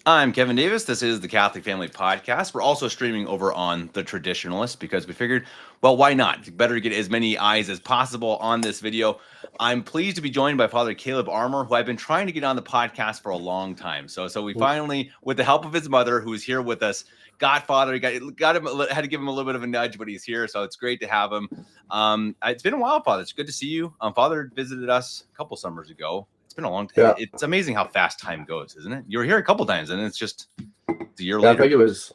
I'm Kevin Davis. This is the Catholic Family Podcast. We're also streaming over on The Traditionalist because we figured, well, why not? Better to get as many eyes as possible on this video. I'm pleased to be joined by Father Caleb Armour, who I've been trying to get on the podcast for a long time. So we finally, with the help of his mother, who's here with us, got Father, got him, had to give him a little bit of a nudge, but he's here, so it's great to have him. It's been a while, Father. It's good to see you. Father visited us a couple summers ago. It's been a long time. Yeah, It's amazing how fast time goes, isn't it? You were here a couple times, and it's a year yeah, I later. think it was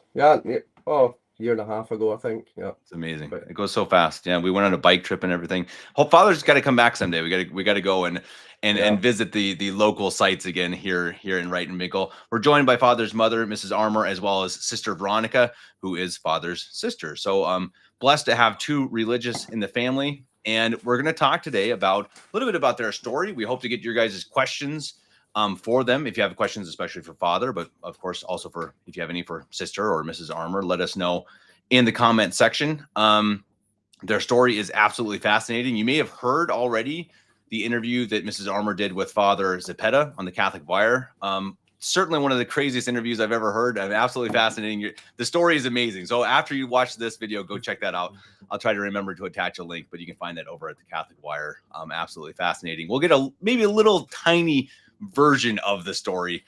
year and a half ago, I think. Yeah, It's amazing. but It goes so fast. Yeah, we went on a bike trip and everything. Hope Father's got to come back someday. We got to go and yeah, visit the local sites again here in Wright and Mickle. We're joined by Father's mother, Mrs. Armour, as well as Sister Veronica, who is Father's sister. So blessed to have two religious in the family. And we're going to talk today about a little bit about their story. We hope to get your guys' questions for them if you have questions, especially for Father, but of course also for if you have any for Sister or Mrs. Armour, let us know in the comment section. Their story is absolutely fascinating. You may have heard already the interview that Mrs. Armour did with Father Zepeda on the Catholic Wire. Certainly one of the craziest interviews I've ever heard. Absolutely fascinating. The story is amazing. So after you watch this video, go check that out. I'll try to remember to attach a link, but you can find that over at the Catholic Wire. Absolutely fascinating. We'll get maybe a little tiny version of the story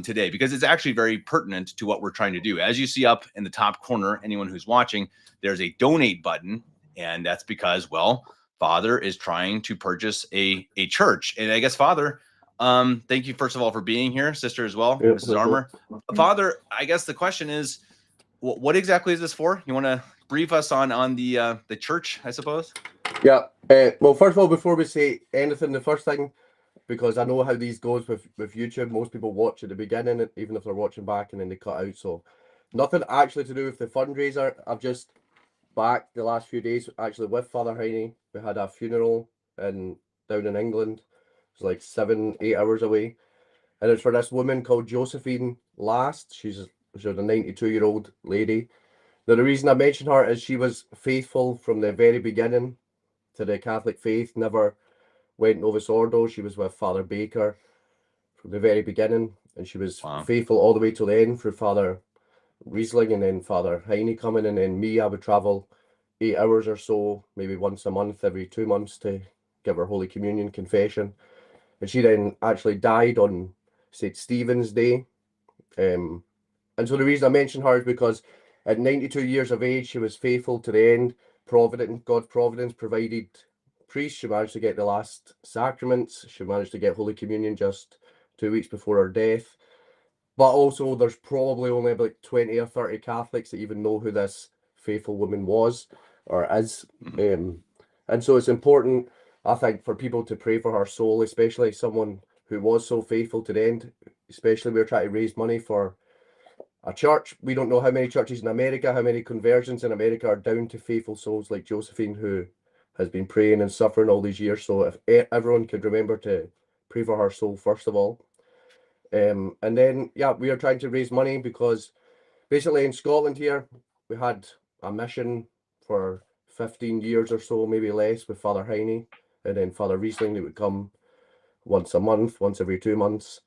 today because it's actually very pertinent to what we're trying to do. As you see up in the top corner, anyone who's watching, there's a donate button, and that's because, well, Father is trying to purchase a church. And I guess, Father, thank you first of all for being here, Sister as well, yeah. Mrs. Armour. Father, I guess the question is, what exactly is this for? You want to brief us on the church, I suppose? Yeah. Well, first of all, before we say anything, the first thing, because I know how these goes with YouTube, most people watch at the beginning, even if they're watching back, and then they cut out. So nothing actually to do with the fundraiser. I've just back the last few days actually with Father Heine. We had a funeral down in England. It was like 7-8 hours away, and it's for this woman called Josephine Last. She's a 92-year-old lady. Now, the reason I mention her is she was faithful from the very beginning to the Catholic faith, never went Novus Ordo. She was with Father Baker from the very beginning, and she was faithful all the way to the end through Father Riesling and then Father Heine coming, and then me, I would travel 8 hours or so, maybe once a month, every 2 months to give her Holy Communion confession. And she then actually died on St. Stephen's Day. And so the reason I mention her is because at 92 years of age, she was faithful to the end. God's providence provided priests. She managed to get the last sacraments. She managed to get Holy Communion just 2 weeks before her death. But also, there's probably only about 20 or 30 Catholics that even know who this faithful woman was or is. And so it's important, I think, for people to pray for her soul, especially someone who was so faithful to the end. Especially, we're trying to raise money for a church. We don't know how many churches in America, how many conversions in America are down to faithful souls like Josephine, who has been praying and suffering all these years. So if everyone could remember to pray for her soul, first of all. And then, yeah, we are trying to raise money because basically in Scotland here, we had a mission for 15 years or so, maybe less, with Father Heine. And then Father Riesling, they would come once a month, once every 2 months.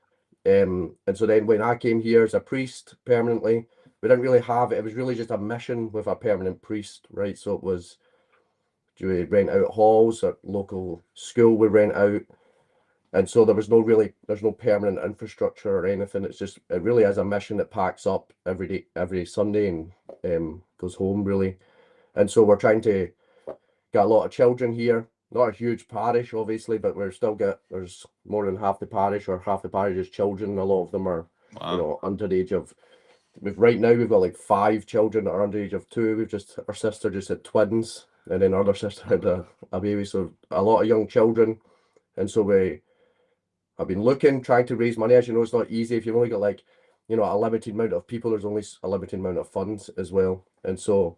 And so then when I came here as a priest permanently, we didn't really have it. It was really just a mission with a permanent priest, right? So it was, do we rent out halls at local school? We rent out. And so there's no permanent infrastructure or anything. It really is a mission that packs up every day, every Sunday, and goes home really. And so we're trying to get a lot of children here. Not a huge parish, obviously, but there's more than half the parish, or half the parish is children. A lot of them are, under the age of. Right now we've got like 5 children that are under the age of 2. Our sister just had twins, and then our other sister had a baby. So a lot of young children, and so I've been trying to raise money. As you know, it's not easy. If you've only got a limited amount of people, there's only a limited amount of funds as well. And so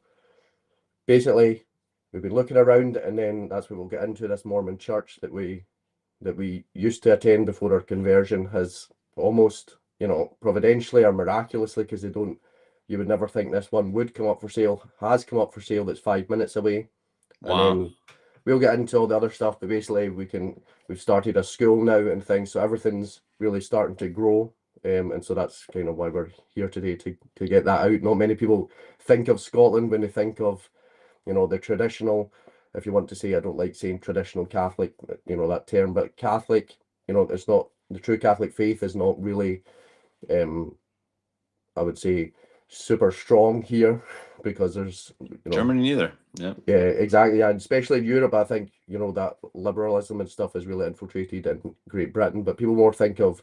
basically we've been looking around, and then that's what we'll get into. This Mormon church that we used to attend before our conversion has almost, providentially or miraculously, because you would never think this one would come up for sale, has come up for sale. That's 5 minutes away. Wow. And then we'll get into all the other stuff, but basically we've started a school now and things, so everything's really starting to grow. and so that's kind of why we're here today, to get that out. Not many people think of Scotland when they think of, the traditional, if you want to say, I don't like saying traditional Catholic, that term, but Catholic, it's not, the true Catholic faith is not really, I would say, super strong here, because there's, Germany neither. Yeah. yeah, exactly. And especially in Europe, I think, that liberalism and stuff is really infiltrated in Great Britain, but people more think of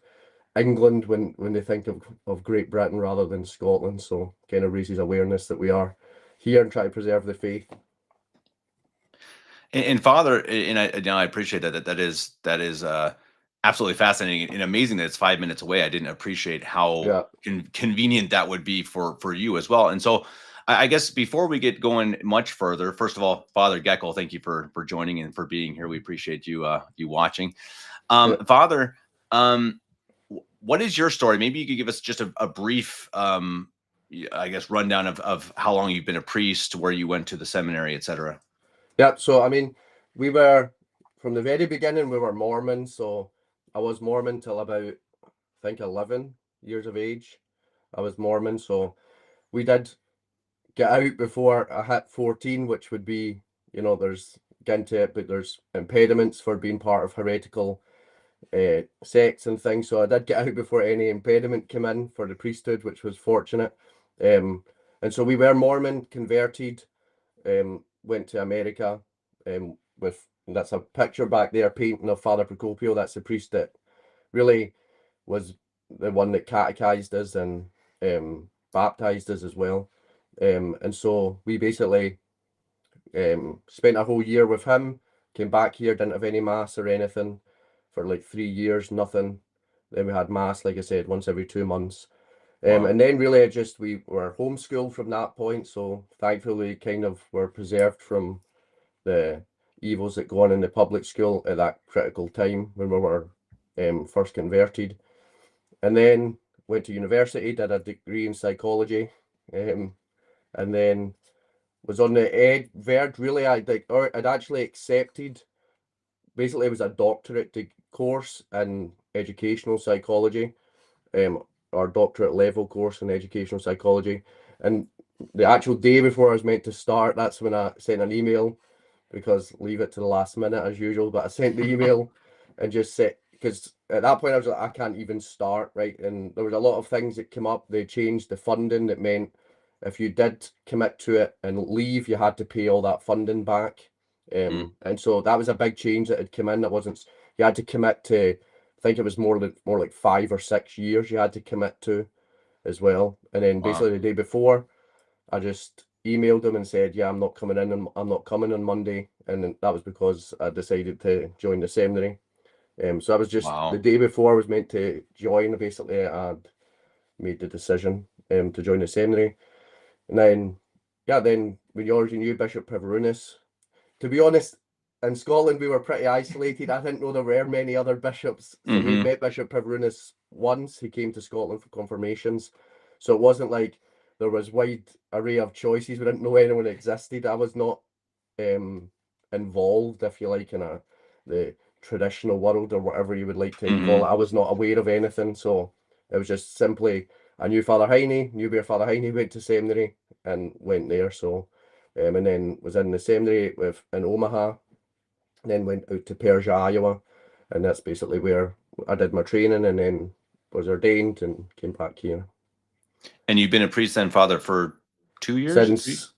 England when they think of Great Britain rather than Scotland. So kind of raises awareness that we are here and try to preserve the faith. And Father, and I appreciate that is absolutely fascinating and amazing that it's 5 minutes away. I didn't appreciate how Yeah. convenient that would be for you as well. And so I guess before we get going much further, first of all, Father Geckel, thank you for joining and for being here. We appreciate you you watching. Yeah. Father, what is your story? Maybe you could give us just a brief I guess rundown of how long you've been a priest, where you went to the seminary, etc. Yeah, so I mean, we were, from the very beginning, we were Mormon. So I was Mormon till about, I think, 11 years of age. I was Mormon. So we did get out before I hit 14, which would be, there's, get into it, but there's impediments for being part of heretical sects and things. So I did get out before any impediment came in for the priesthood, which was fortunate. And so we were Mormon, converted, went to America, with, that's a picture back there painting of Father Procopio. That's the priest that really was the one that catechized us and baptized us as well. And so we basically spent a whole year with him, came back here, didn't have any mass or anything for like 3 years, nothing. Then we had mass, like I said, once every 2 months. Wow. And then really we were homeschooled from that point. So thankfully kind of were preserved from the evils that go on in the public school at that critical time when we were first converted. And then went to university, did a degree in psychology, and then was on the verge, really. I'd actually accepted, basically it was a doctorate course in educational psychology, or doctorate level course in educational psychology. And the actual day before I was meant to start, that's when I sent an email, because leave it to the last minute as usual, but I sent the email and just said, because at that point I was like, I can't even start, right? And there was a lot of things that came up. They changed the funding. That meant if you did commit to it and leave, you had to pay all that funding back. And so that was a big change that had come in. That wasn't, you had to commit to, I think it was more like 5 or 6 years you had to commit to as well. And then basically the day before, I just emailed them and said, yeah, I'm not coming in, and I'm not coming on Monday. And that was because I decided to join the seminary. So I was just, the day before I was meant to join, basically I'd made the decision to join the seminary. And then, then we already knew Bishop Preverunis. To be honest, in Scotland we were pretty isolated. I didn't know there were many other bishops. So we met Bishop Preverunis once. He came to Scotland for confirmations. So it wasn't like there was wide array of choices. We didn't know anyone existed. I was not involved, if you like, in the traditional world, or whatever you would like to call it. I was not aware of anything. So it was just simply, I knew Father Heine, knew where Father Heine went to seminary, and went there. So and then was in the seminary in Omaha, and then went out to Persia, Iowa, and that's basically where I did my training, and then was ordained and came back here. And you've been a priest then, Father, for 2 years? Since,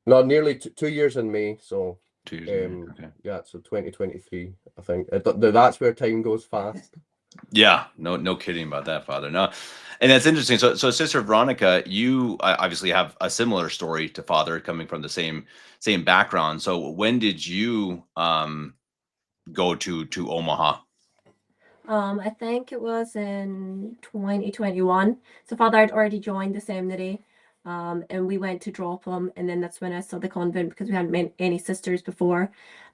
no, nearly 2 years in May. So 2 years. Okay. yeah, so 2023, I think. That's where time goes fast. Yeah, no kidding about that, Father. No, and that's interesting. So Sister Veronica, you obviously have a similar story to Father, coming from the same background. So when did you go to Omaha? I think it was in 2021. So Father had already joined the seminary, and we went to drop him, and then that's when I saw the convent, because we hadn't met any sisters before.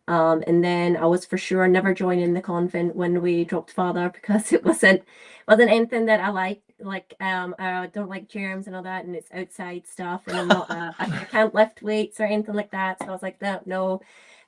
And then I was for sure never joining the convent when we dropped Father, because it wasn't anything that I liked. Like I don't like germs and all that, and it's outside stuff, and I'm not I can't lift weights or anything like that. So I was like, no,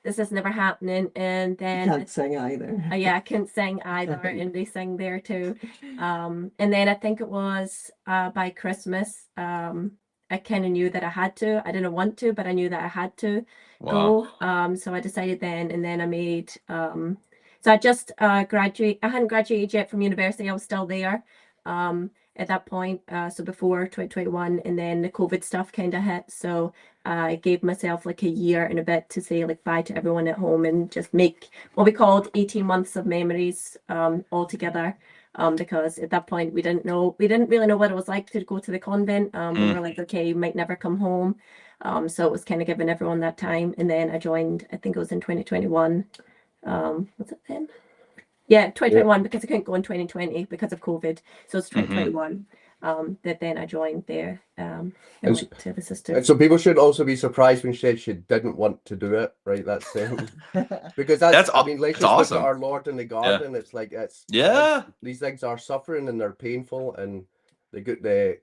this is never happening. And You then can't sing either. yeah, I couldn't sing either, and they sing there too. And then I think it was by Christmas, I kind of knew that I had to. I didn't want to, but I knew that I had to Wow. go. So I decided then, and then I made. So I just graduate. I hadn't graduated yet from university. I was still there at that point. So before 2021, and then the COVID stuff kind of hit. So I gave myself like a year and a bit to say like bye to everyone at home and just make what we called 18 months of memories all together. Because at that point we didn't really know what it was like to go to the convent. We were like, okay, you might never come home. So it was kind of giving everyone that time. And then I joined, I think it was in 2021. Was it then? Yeah, 2021, because I couldn't go in 2020 because of COVID. So it's 2021 that then I joined there and went to the sisters. And so people should also be surprised when she said she didn't want to do it, right? That's because that's I mean, let's just awesome. look at our Lord in the garden. It's like these things are suffering and they're painful, and the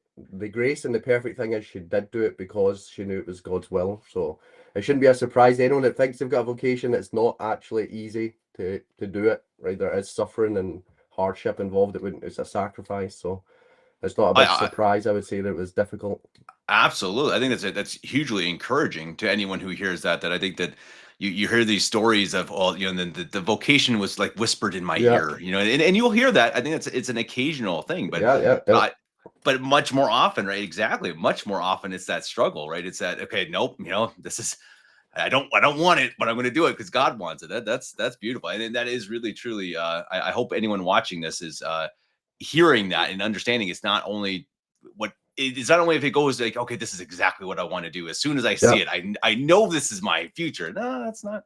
grace and the perfect thing is she did do it because she knew it was God's will. So it shouldn't be a surprise to anyone that thinks they've got a vocation. It's not actually easy to do it, right? There is suffering and hardship involved. It's a sacrifice. So it's not a big surprise, I would say, that it was difficult. Absolutely. I think that's hugely encouraging to anyone who hears that I think that you hear these stories of all, you know, the vocation was like whispered in my ear, you know, and you'll hear that. I think it's an occasional thing, but but much more often, right? Exactly. Much more often it's that struggle, right? It's that, okay, nope, you know, this is, I don't want it, but I'm going to do it because God wants it. That's beautiful. And that is really, truly, I hope anyone watching this is hearing that and understanding it's not only it's not only if it goes like, okay, this is exactly what I want to do. As soon as I see it, I know this is my future. No, that's not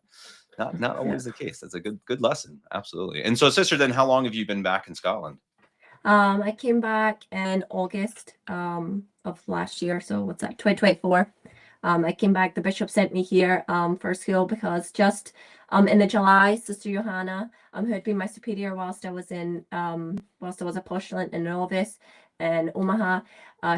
always the case. That's a good lesson. Absolutely. And so, sister, then how long have you been back in Scotland? I came back in August of last year. So what's that, 2024. I came back, the bishop sent me here for school because just in the July, Sister Johanna, who had been my superior whilst I was a postulant and novice in Omaha,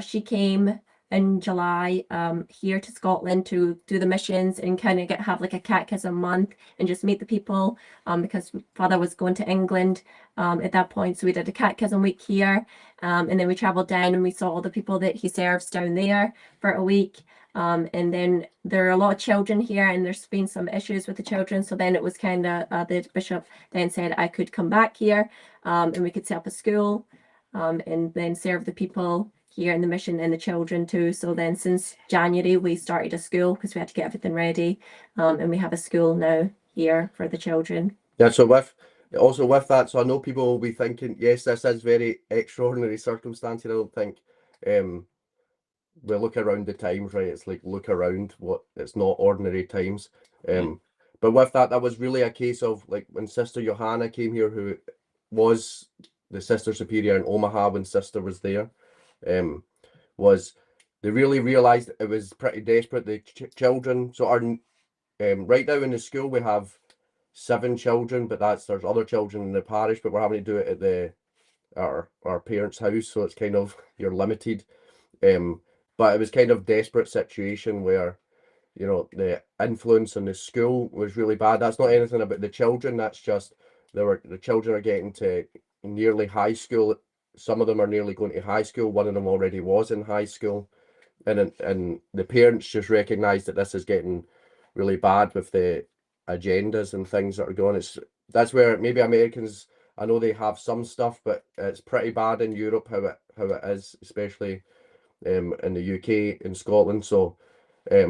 she came in July here to Scotland to do the missions and kind of have like a catechism month and just meet the people because Father was going to England at that point. So we did a catechism week here and then we traveled down and we saw all the people that he serves down there for a week. And then there are a lot of children here and there's been some issues with the children. So then it was kind of the bishop then said I could come back here and we could set up a school and then serve the people here in the mission and the children too. So then since January we started a school because we had to get everything ready and we have a school now here for the children. Yeah, so with that, so I know people will be thinking, yes, this is very extraordinary circumstances. I don't think we look around the times, right? It's like look around it's not ordinary times. But with that was really a case of like when Sister Johanna came here, who was the Sister Superior in Omaha when Sister was there, was they really realized it was pretty desperate. The children, so our right now in the school we have 7 children, but there's other children in the parish, but we're having to do it at our parents' house, so it's kind of you're limited. But it was kind of desperate situation where, you know, the influence in the school was really bad. That's not anything about the children. That's just the children are getting to nearly high school. Some of them are nearly going to high school. One of them already was in high school, and the parents just recognise that this is getting really bad with the agendas and things that are going. That's where maybe Americans, I know they have some stuff, but it's pretty bad in Europe how it is, especially in the UK, in Scotland. So they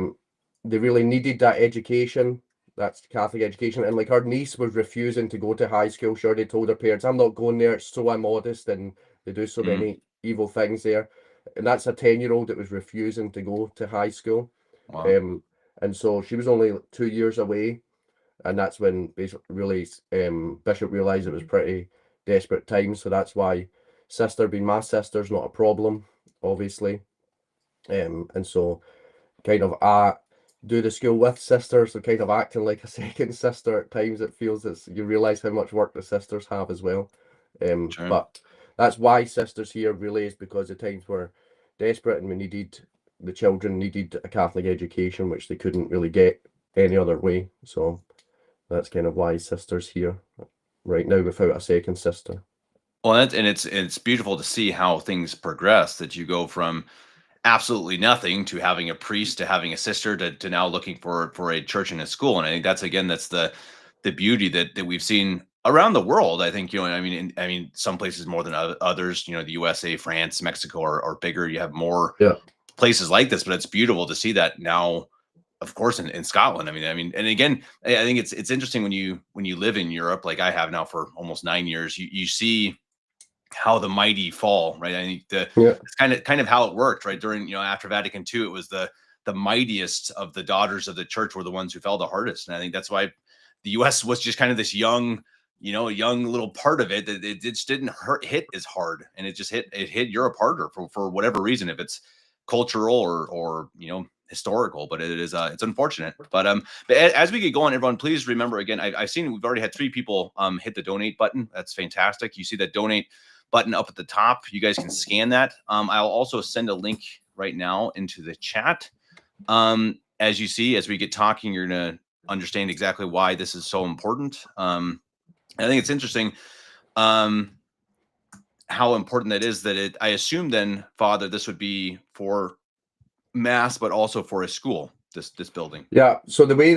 really needed that education. That's Catholic education. And like her niece was refusing to go to high school. Sure, they told her parents, I'm not going there, it's so immodest and they do so many evil things there. And that's a 10-year-old that was refusing to go to high school. Wow. And so she was only 2 years away. And that's when basically really Bishop realised it was pretty desperate times. So that's why Sister being my sister's not a problem, obviously. And so kind of do the school with sisters, so kind of acting like a second sister at times. It feels you realise how much work the sisters have as well. But that's why sisters here really is because the times were desperate and the children needed a Catholic education, which they couldn't really get any other way. So That's kind of why sister's here right now without a second sister. Well, it's beautiful to see how things progress, that you go from absolutely nothing to having a priest to having a sister to now looking for a church and a school. And I think that's the beauty that we've seen around the world. I think, I mean some places more than others, the USA, France, Mexico are bigger. You have more Yeah. places like this, but it's beautiful to see that now, of course, in Scotland. I mean, and again, I think it's interesting when you live in Europe, like I have now for almost 9 years, you see how the mighty fall, right? I think it's kind of how it worked, right? During, after Vatican II, it was the mightiest of the daughters of the church were the ones who fell the hardest. And I think that's why the US was just kind of this young, young little part of it that it just didn't hit as hard. And it just hit Europe harder for whatever reason, if it's cultural or historical, but it's unfortunate. But as we get going, everyone, please remember again, I've seen we've already had 3 people hit the donate button. That's fantastic. You see that donate button up at the top. You guys can scan that. I'll also send a link right now into the chat. As you see, as we get talking, you're going to understand exactly why this is so important. I think it's interesting how important that is, that I assume then, Father, this would be for mass, but also for a school, this building. Yeah. So the way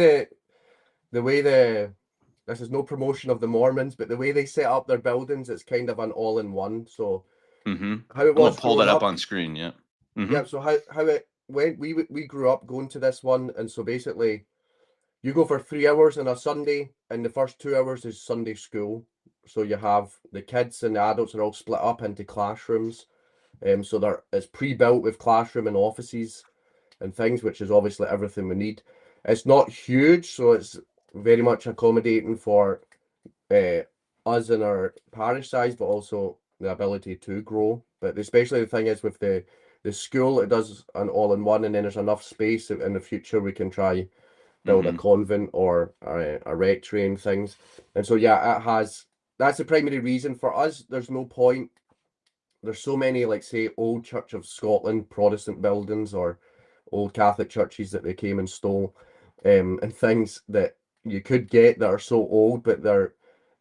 this is no promotion of the Mormons, but the way they set up their buildings, it's kind of an all-in-one. So how it was, pull that up on screen. Yeah. Yeah. So how it went, we grew up going to this one, and so basically you go for 3 hours on a Sunday, and the first 2 hours is Sunday school. So you have the kids and the adults are all split up into classrooms. So it's pre-built with classroom and offices and things, which is obviously everything we need. It's not huge, so it's very much accommodating for us and our parish size, but also the ability to grow. But especially the thing is with the school, it does an all-in-one, and then there's enough space that in the future we can try build a convent or a rectory and things. And so that's the primary reason for us. There's no point. There's so many, like, say, old Church of Scotland Protestant buildings or old Catholic churches that they came and stole, and things that you could get that are so old, but they're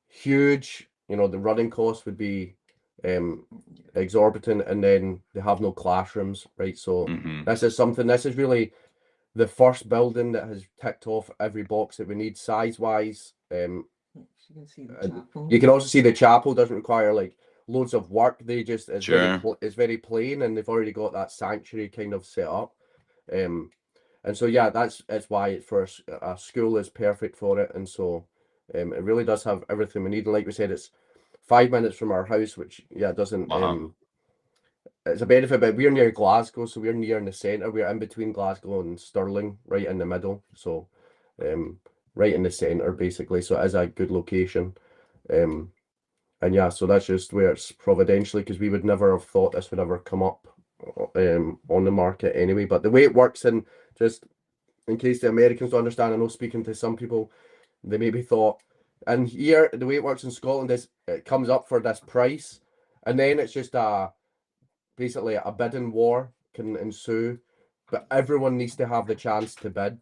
huge. The running cost would be exorbitant, and then they have no classrooms, right? So this is really the first building that has ticked off every box that we need size-wise. You can see the chapel. You can also see the chapel doesn't require like loads of work. They just it's very plain, and they've already got that sanctuary kind of set up. And so that's why it's for a school is perfect for it. And so it really does have everything we need. And like we said, it's 5 minutes from our house, which doesn't it's a benefit, but we're near Glasgow, so we're near in the centre. We're in between Glasgow and Stirling, right in the middle. So right in the centre basically. So it is a good location. And so that's just where it's providentially, because we would never have thought this would ever come up on the market anyway. But the way it works, and just in case the Americans don't understand, I know speaking to some people, they maybe thought, and here the way it works in Scotland is it comes up for this price, and then it's just basically a bidding war can ensue, but everyone needs to have the chance to bid,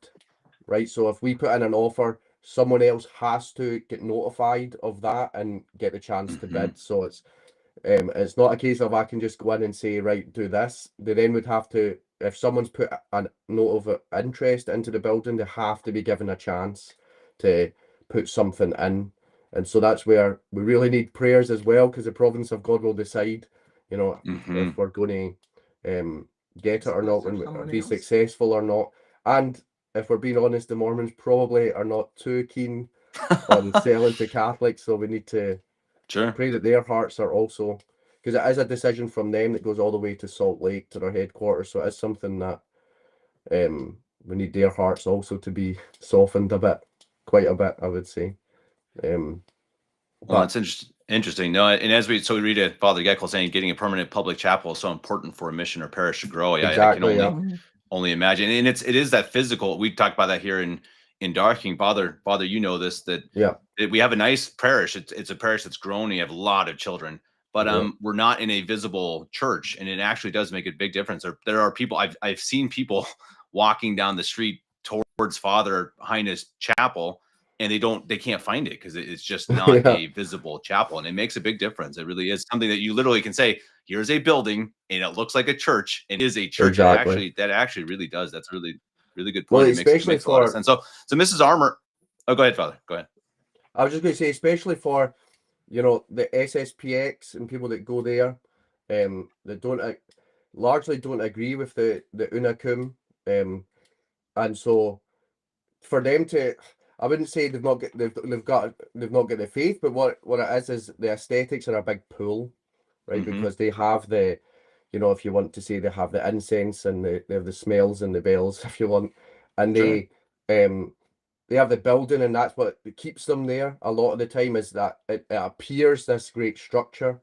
right? So if we put in an offer, someone else has to get notified of that and get the chance to bid. So it's not a case of I can just go in and say, right, do this. They then would have to, if someone's put a note of interest into the building, they have to be given a chance to put something in. And so that's where we really need prayers as well, because the providence of God will decide, if we're going to get it or not, and be successful or not. And if we're being honest, the Mormons probably are not too keen on selling to Catholics, so we need to pray that their hearts are also, because it is a decision from them that goes all the way to Salt Lake, to their headquarters. So it's something that we need their hearts also to be softened quite a bit, I would say. Well, it's interesting. No, and we read it, Father Geckel saying getting a permanent public chapel is so important for a mission or parish to grow. Exactly, I can only imagine. And it is that physical. We talked about that here in Darking. Father, you know this, that we have a nice parish. It's a parish that's grown. You have a lot of children, but we're not in a visible church, and it actually does make a big difference. There are people I've seen people walking down the street towards Father Highness Chapel, and they can't find it because it's just not Yeah. a visible chapel, and it makes a big difference. It really is something that you literally can say, here's a building and it looks like a church, and it is a church. Exactly. That actually really does. That's a really good Well, point. It especially makes a lot of for, sense. So Mrs. Armour, oh, go ahead, Father. Go ahead. I was just going to say, especially for, you know, the SSPX and people that go there, that largely don't agree with the Una Cum, and so for them to, I wouldn't say they've not got the faith, but what it is the aesthetics are a big pull, right? Mhm. Because they have the, you know, if you want to say, they have the incense and they have the smells and the bells, if you want, and Sure. they have the building, and that's what keeps them there a lot of the time, is that it appears this great structure.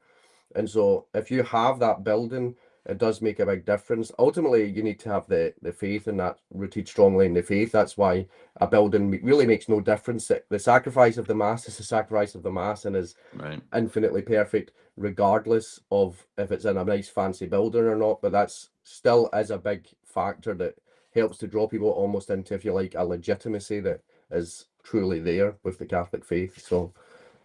And so if you have that building, it does make a big difference. Ultimately, you need to have the faith, and that rooted strongly in the faith. That's why a building really makes no difference. The sacrifice of the Mass is the sacrifice of the Mass, and is Right. infinitely perfect, regardless of if it's in a nice fancy building or not. But that's still is a big factor that helps to draw people almost into, if you like, a legitimacy that is truly there with the Catholic faith. So,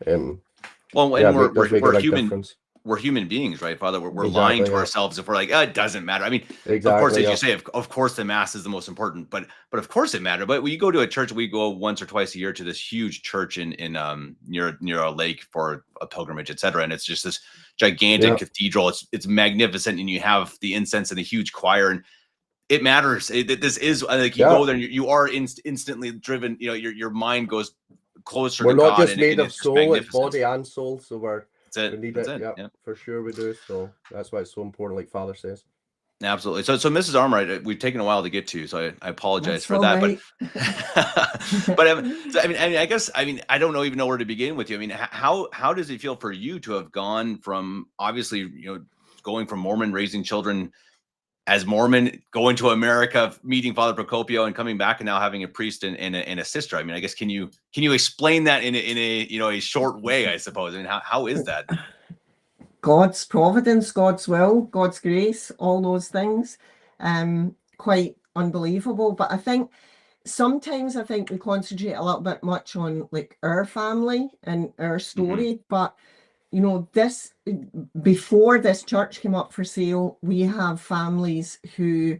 Well, yeah, and it does make a we're big human. difference. We're human beings, right, Father? We're lying Exactly, to yeah. ourselves if we're like, it doesn't matter. I mean, of course, Exactly, as yeah. you say, of course, the Mass is the most important, but of course it matters. But when you go to a church, we go once or twice a year to this huge church in near a lake for a pilgrimage, etc. And it's just this gigantic Yeah. cathedral. It's magnificent, and you have the incense and the huge choir, and it matters. This is like you Yeah. go there, and you are instantly driven. You know, your mind goes closer We're to not God, just and made of it's just soul, it's magnificent. body and soul. So That's we need That's it. it. Yeah, Yeah. for sure we do. So that's why it's so important, like Father says. Absolutely. So Mrs. Armour, we've taken a while to get to, so I apologize That's for all that. right. But so, I guess I don't even know where to begin with you. I mean, how does it feel for you to have gone from, obviously, going from Mormon, raising children as Mormon, going to America, meeting Father Procopio, and coming back, and now having a priest and a sister? I mean, I guess can you explain that in a short way? I suppose. I mean, how is that? God's providence, God's will, God's grace, all those things. Quite unbelievable. But I think sometimes we concentrate a little bit much on like our family and our story. But this, before this church came up for sale, we have families who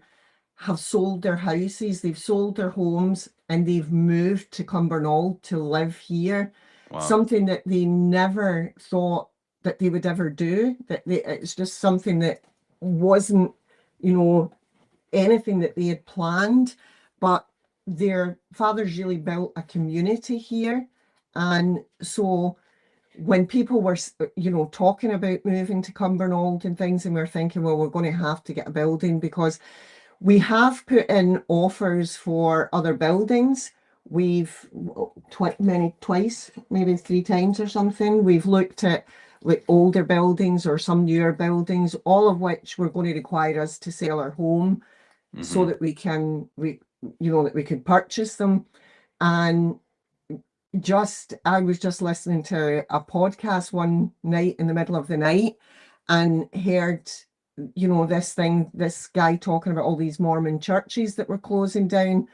have sold their houses, they've sold their homes, and they've moved to Cumbernauld to live here. Wow. Something that they never thought that they would ever do. It's just something that wasn't, anything that they had planned. But their fathers really built a community here. And so when people were, talking about moving to Cumbernauld and things, and we were thinking, well, we're going to have to get a building, because we have put in offers for other buildings. We've twice, maybe 3 times or something. We've looked at like older buildings or some newer buildings, all of which were going to require us to sell our home so that we could purchase them. And I was just listening to a podcast one night in the middle of the night and heard this guy talking about all these Mormon churches that were closing down,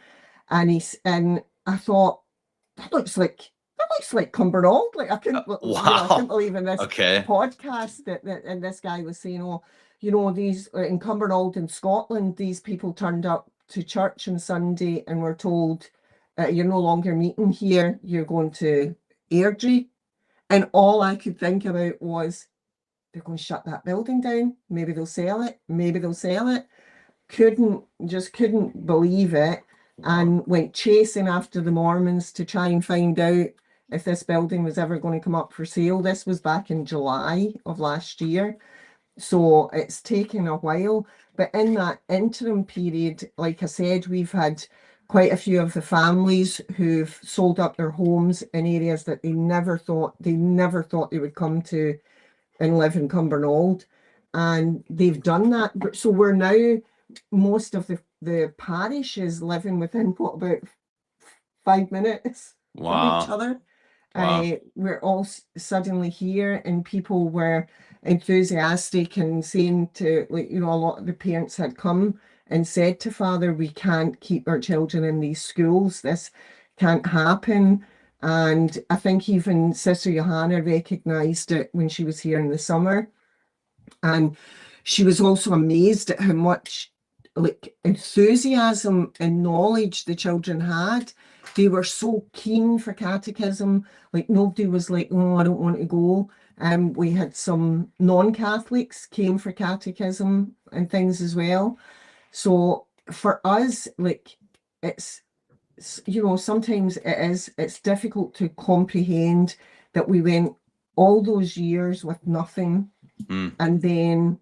and I thought, that looks like Cumbernauld. Like I couldn't believe in this podcast that and this guy was saying, these in Cumbernauld in Scotland, these people turned up to church on Sunday and were told, you're no longer meeting here, you're going to Airdrie. And all I could think about was, they're going to shut that building down. Maybe they'll sell it. Couldn't believe it. And went chasing after the Mormons to try and find out if this building was ever going to come up for sale. This was back in July of last year. So it's taken a while. But in that interim period, like I said, we've had quite a few of the families who've sold up their homes in areas that they never thought they would come to and live in Cumbernauld, and they've done that. So we're now, most of the parish is living within about 5 minutes of each other. We're all suddenly here, and people were enthusiastic and saying to, a lot of the parents had come and said to Father, we can't keep our children in these schools. This can't happen. And I think even Sister Johanna recognised it when she was here in the summer. And she was also amazed at how much like enthusiasm and knowledge the children had. They were so keen for catechism. Like nobody was like, oh, I don't want to go. We had some non-Catholics came for catechism and things as well. So for us, like it's you know, sometimes it's difficult to comprehend that we went all those years with nothing, and then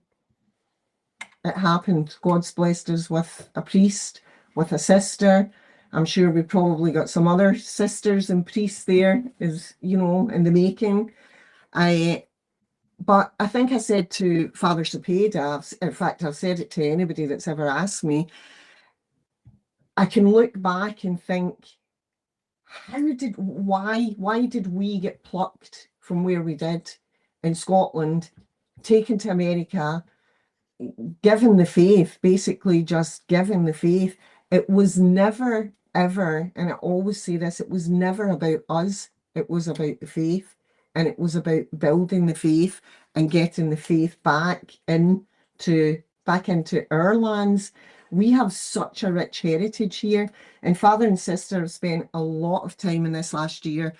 it happened. God's blessed us with a priest, with a sister. I'm sure we probably got some other sisters and priests there, is you know, in the making. But I think I said to Father Cepeda, in fact, I've said it to anybody that's ever asked me, I can look back and think, why did we get plucked from where we did in Scotland, taken to America, given the faith, basically just given the faith? It was never, ever, and I always say this, it was never about us. It was about the faith, and it was about building the faith and getting the faith back into our lands. We have such a rich heritage here, and Father and Sister have spent a lot of time in this last year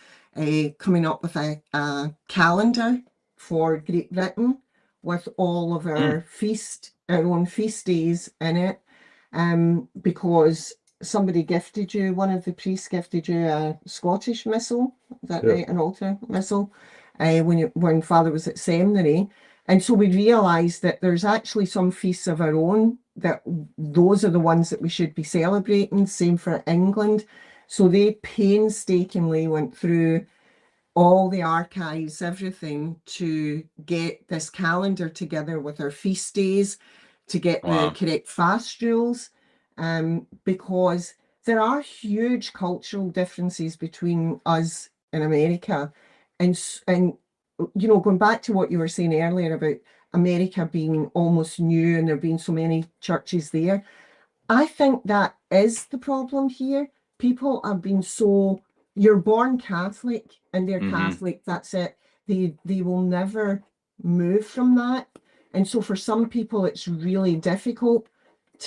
coming up with a calendar for Great Britain with all of our own feast days in it, because somebody gifted you, one of the priests gifted you a Scottish missal, is that right, an altar missal, when Father was at seminary. And so we realised that there's actually some feasts of our own, that those are the ones that we should be celebrating, same for England. So they painstakingly went through all the archives, everything, to get this calendar together with our feast days, to get the correct fast rules, because there are huge cultural differences between us and America. And you know, going back to what you were saying earlier about America being almost new and there being so many churches there, I think that is the problem here. People have been so, you're born Catholic and they're Catholic, that's it. They will never move from that. And so for some people, it's really difficult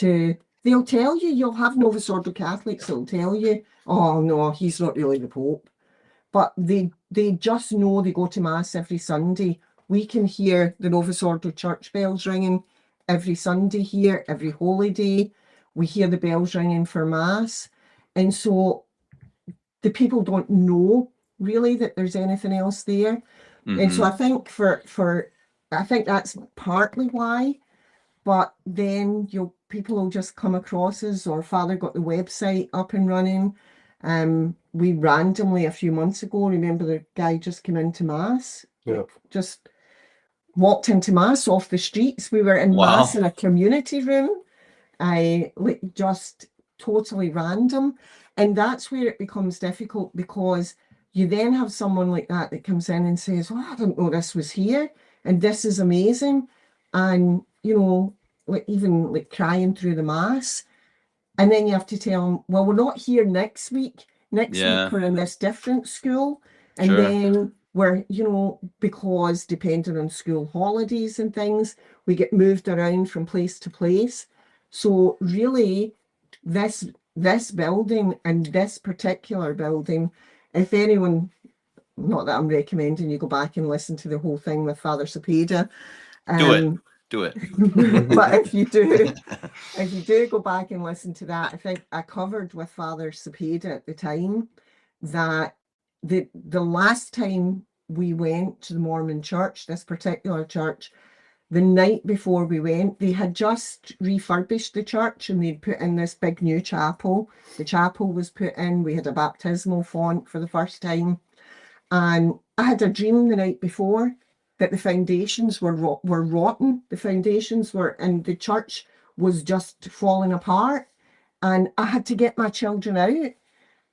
they'll tell you, you'll have Novus Ordo Catholics that'll tell you, oh no, he's not really the Pope. But they just know, they go to Mass every Sunday. We can hear the Novus Ordo church bells ringing every Sunday here, every holy day. We hear the bells ringing for Mass. And so the people don't know really that there's anything else there. And so I think I think that's partly why. But then people will just come across us, or Father got the website up and running. We randomly a few months ago, remember the guy just came into Mass, just walked into Mass off the streets. We were in Mass in a community room, like just totally random. And that's where it becomes difficult, because you then have someone like that comes in and says, oh, I didn't know this was here, and this is amazing. And, you know, like even like crying through the Mass. And then you have to tell them, well, we're not here next week. Next week we're in this different school. And then we're, you know, because depending on school holidays and things, we get moved around from place to place. So really, this building and this particular building, if anyone, not that I'm recommending you go back and listen to the whole thing with Father Cepeda. Do it. But if you do go back and listen to that, I think I covered with Father Cepeda at the time that the last time we went to the Mormon church, this particular church, the night before we went, they had just refurbished the church and they'd put in this big new chapel. The chapel was put in. We had a baptismal font for the first time. And I had a dream the night before that the foundations were rotten. The foundations were, and the church was just falling apart. And I had to get my children out.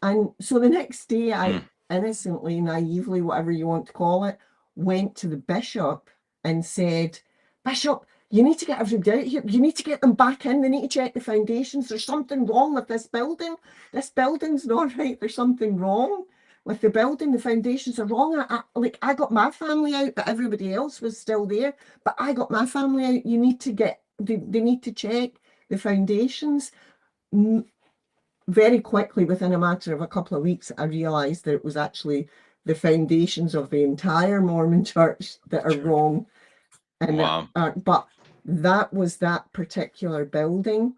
And so the next day, I innocently, naively, whatever you want to call it, went to the bishop and said, Bishop, you need to get everybody out here. You need to get them back in. They need to check the foundations. There's something wrong with this building. This building's not right. There's something wrong. with the building, the foundations are wrong. I got my family out, but everybody else was still there. But I got my family out. You need to get, they need to check the foundations. Very quickly, within a matter of a couple of weeks, I realized that it was actually the foundations of the entire Mormon church that are wrong. And Wow. but that was that particular building.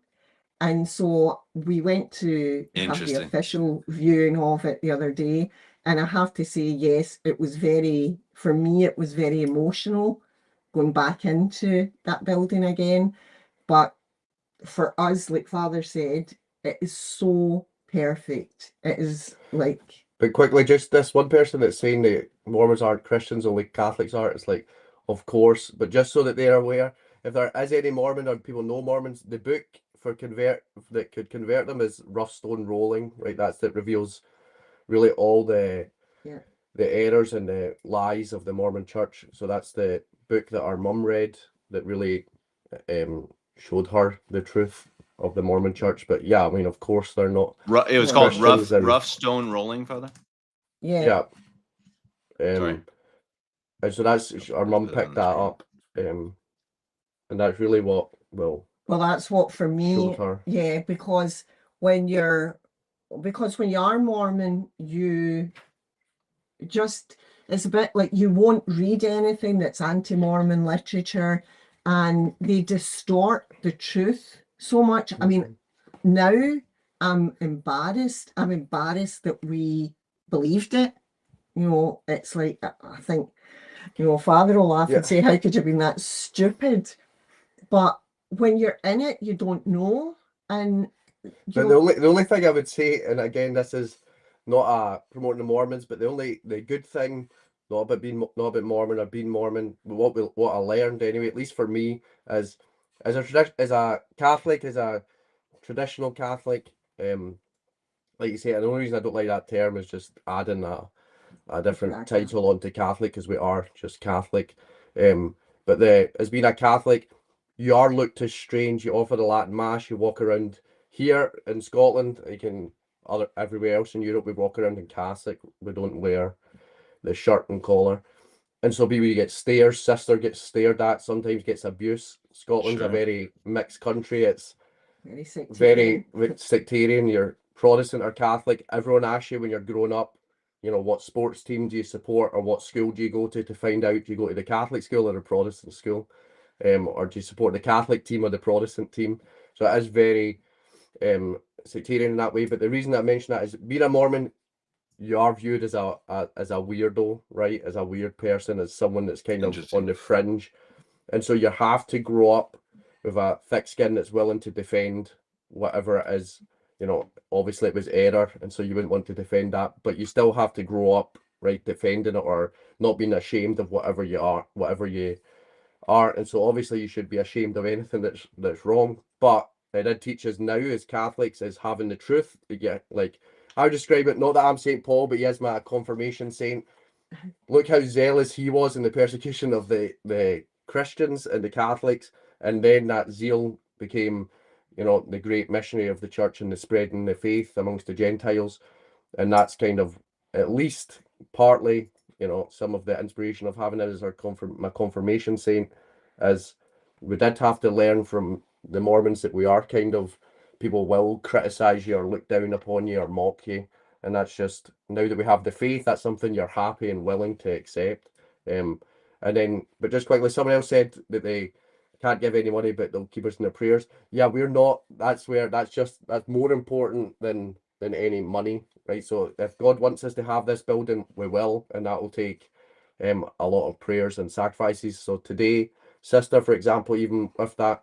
And so we went to have the Interesting. official viewing of it the other day. And I have to say, yes, it was very, for me, it was very emotional going back into that building again. But for us, like Father said, it is so perfect. It is like, But quickly, just this one person that's saying that Mormons aren't Christians, only Catholics are. It's like, of course, but just so that they're aware, if there is any Mormon or people know Mormons, the book for that could convert them is Rough Stone Rolling, right? That reveals really all the errors and the lies of the Mormon Church. So that's the book that our mum read that really showed her the truth of the Mormon Church. But yeah, I mean, of course, they're not. It was called Christians Rough Stone Rolling, Father. Yeah. Sorry. And so that's our mum picked that up, and that's really what well, that's what for me, showed her. Yeah, because when you are Mormon, you just, it's a bit like you won't read anything that's anti-Mormon literature, and they distort the truth so much. I mean, now I'm embarrassed that we believed it. You know, it's like, I think, you know, Father will laugh and say, how could you have been that stupid? But when you're in it, you don't know. And but the only thing I would say, and again, this is not promoting the Mormons, but the good thing, not about Mormon or being Mormon, what I learned anyway, at least for me, as a Catholic, as a traditional Catholic, like you say, and the only reason I don't like that term is just adding a different title onto Catholic, because we are just Catholic. But as being a Catholic, you are looked as strange. You offer the Latin Mass. You walk around here in Scotland. Everywhere else in Europe, we walk around in cassock. We don't wear the shirt and collar. And so people get stares. Sister gets stared at. Sometimes gets abuse. Scotland's a very mixed country. It's very sectarian. You're Protestant or Catholic. Everyone asks you when you're growing up, you know, what sports team do you support or what school do you go to find out, do you go to the Catholic school or the Protestant school, or do you support the Catholic team or the Protestant team? So it is very sectarian in that way. But the reason I mention that is, being a Mormon, you are viewed as a weirdo, right? As a weird person, as someone that's kind of on the fringe. And so you have to grow up with a thick skin that's willing to defend whatever it is. You know, obviously it was error, and so you wouldn't want to defend that, but you still have to grow up, right, defending it or not being ashamed of whatever you are. And so obviously you should be ashamed of anything that's wrong. But it did teach us now as Catholics is having the truth. Yeah, like I would describe it, not that I'm St. Paul, but he is my confirmation saint. Look how zealous he was in the persecution of the Christians and the Catholics, and then that zeal became, you know, the great missionary of the church and the spreading the faith amongst the Gentiles. And that's kind of, at least partly, you know, some of the inspiration of having it as my confirmation saint, as we did have to learn from the Mormons that we are kind of, people will criticize you or look down upon you or mock you. And that's just, now that we have the faith, that's something you're happy and willing to accept. But just quickly, someone else said that they can't give any money, but they'll keep us in their prayers. Yeah, we're not. That's more important than any money, right? So if God wants us to have this building, we will, and that will take a lot of prayers and sacrifices. So today, Sister, for example, even with that,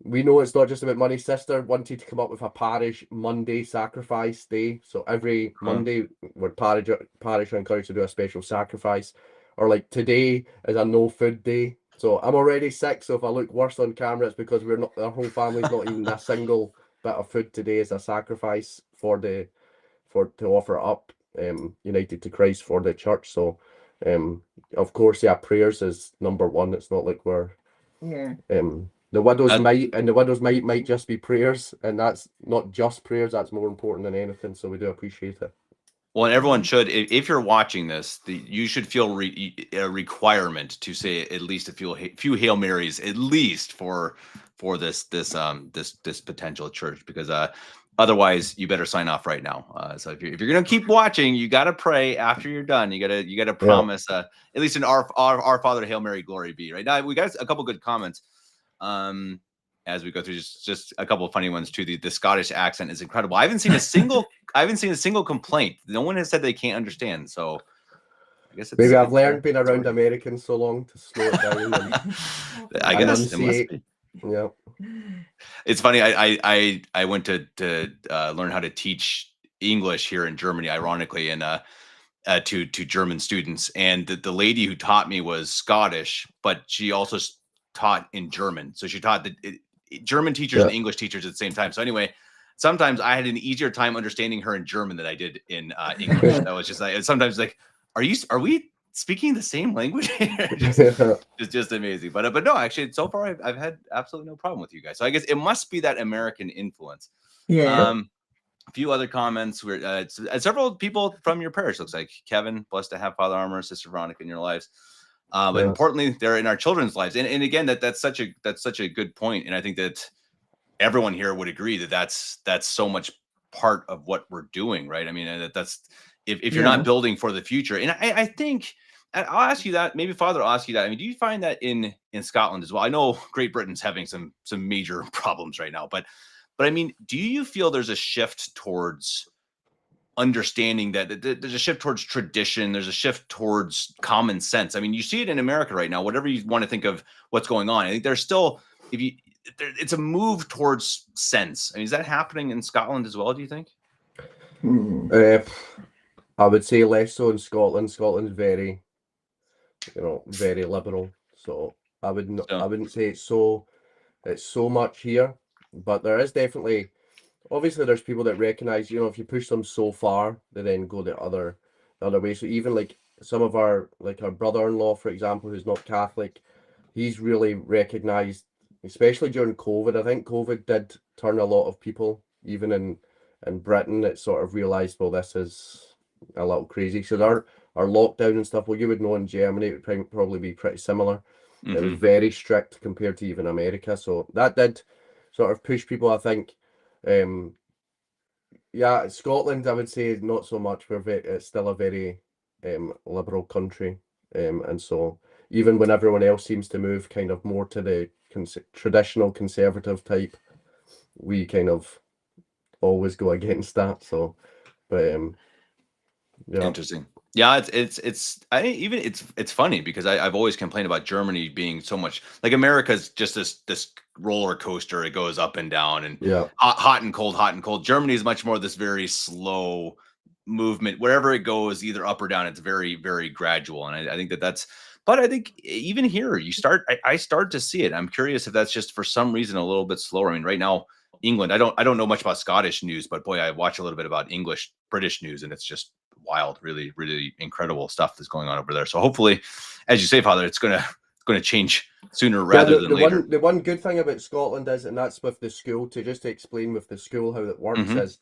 we know it's not just about money. Sister wanted to come up with a parish Monday sacrifice day. So every Monday, we're parish are encouraged to do a special sacrifice. Or like today is a no food day. So I'm already sick. So if I look worse on camera, it's because our whole family's not eating a single bit of food today as a sacrifice to offer up, united to Christ for the church. So, of course, yeah, prayers is number one. It's not like we're the widows might just be prayers, and that's not just prayers. That's more important than anything. So we do appreciate it. Well, and everyone should, if you're watching this, you should feel a requirement to say at least a few Hail Marys, at least for this potential church, because otherwise you better sign off right now. So if you're gonna keep watching, you gotta pray after you're done. You gotta promise at least an our Father, Hail Mary, glory be. Right now we got a couple good comments. As we go through, just a couple of funny ones too. The Scottish accent is incredible. I haven't seen a single complaint. No one has said they can't understand. So I guess maybe I've learned being around Americans so long to slow it down. And I guess it must be. Yeah, it's funny. I went to learn how to teach English here in Germany, ironically, and to German students. And the lady who taught me was Scottish, but she also taught in German. So she taught German teachers and English teachers at the same time. So anyway, sometimes I had an easier time understanding her in German than I did in English. That was just like, sometimes like, are we speaking the same language? just amazing. But no, actually, so far I've had absolutely no problem with you guys. So I guess it must be that American influence. Yeah. A few other comments. We're several people from your parish. Looks like Kevin, blessed to have Father Armour, Sister Veronica in your lives. But importantly, they're in our children's lives. And again, that's such a good point. And I think that everyone here would agree that that's so much part of what we're doing, right? I mean, that's if you're not building for the future. And I think I'll ask you that. Maybe Father will ask you that. I mean, do you find that in Scotland as well? I know Great Britain's having some major problems right now, but I mean, do you feel there's a shift towards understanding that there's a shift towards tradition, there's a shift towards common sense? I mean, you see it in America right now, whatever you want to think of what's going on. I think there's still, it's a move towards sense. I mean, is that happening in Scotland as well, do you think? I would say less so in Scotland. Scotland's very, very liberal. So I wouldn't say it's so much here, but there is definitely, obviously there's people that recognize, if you push them so far, they then go the other way. So even like some of our brother-in-law, for example, who's not Catholic, he's really recognized, especially during COVID. I think COVID did turn a lot of people, even in Britain, that sort of realized, well, this is a little crazy. So our lockdown and stuff, well, you would know in Germany, it would probably be pretty similar. It was very strict compared to even America. So that did sort of push people, I think. Scotland, I would say not so much. It's still a very liberal country. And so even when everyone else seems to move kind of more to the traditional conservative type, we kind of always go against that. So, but Interesting. Yeah, it's funny because I've always complained about Germany being so much like America's just this roller coaster. It goes up and down and hot and cold, hot and cold. Germany is much more this very slow movement. Wherever it goes, either up or down, it's very, very gradual. And I think that's, but I think even here I start to see it. I'm curious if that's just for some reason a little bit slower. I mean, right now, England, I don't know much about Scottish news, but boy, I watch a little bit about British news, and it's just wild, really, really incredible stuff that's going on over there. So hopefully, as you say, Father, it's going to change sooner rather than later. The one good thing about Scotland is, and that's with the school, to explain with the school how it works is,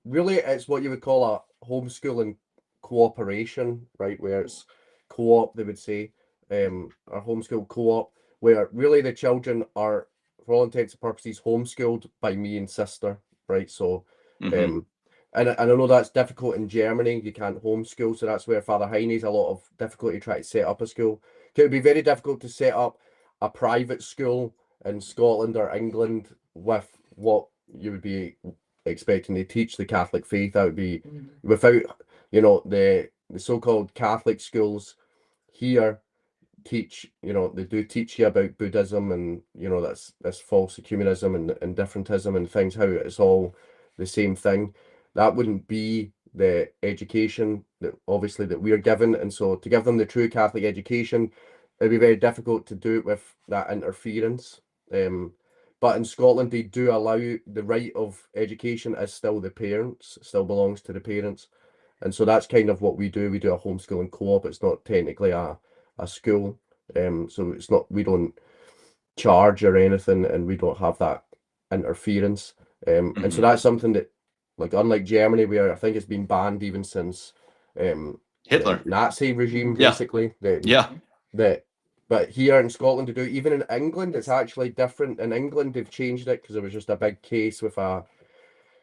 really it's what you would call a homeschooling cooperation, right? Where it's co-op, they would say, a homeschool co-op, where really the children are, for all intents and purposes, homeschooled by me and sister, right? So, and I know that's difficult in Germany. You can't homeschool, so that's where Father Heine's a lot of difficulty trying to set up a school. It would be very difficult to set up a private school in Scotland or England with what you would be expecting to teach the Catholic faith. That would be without, the so-called Catholic schools here teach, they do teach you about Buddhism and, that's false ecumenism and differentism and things, how it's all the same thing. That wouldn't be the education that obviously that we're given. And so to give them the true Catholic education, it'd be very difficult to do it with that interference. But in Scotland, they do allow the right of education as still the parents, still belongs to the parents. And so that's kind of what we do. We do a homeschooling co-op. It's not technically a school. So it's not, we don't charge or anything, and we don't have that interference. And so that's something that, like unlike Germany, where I think it's been banned even since Hitler. the Nazi regime, Yeah. basically. Yeah. But here in Scotland to do, even in England, it's actually different. In England, they've changed it because there was just a big case with a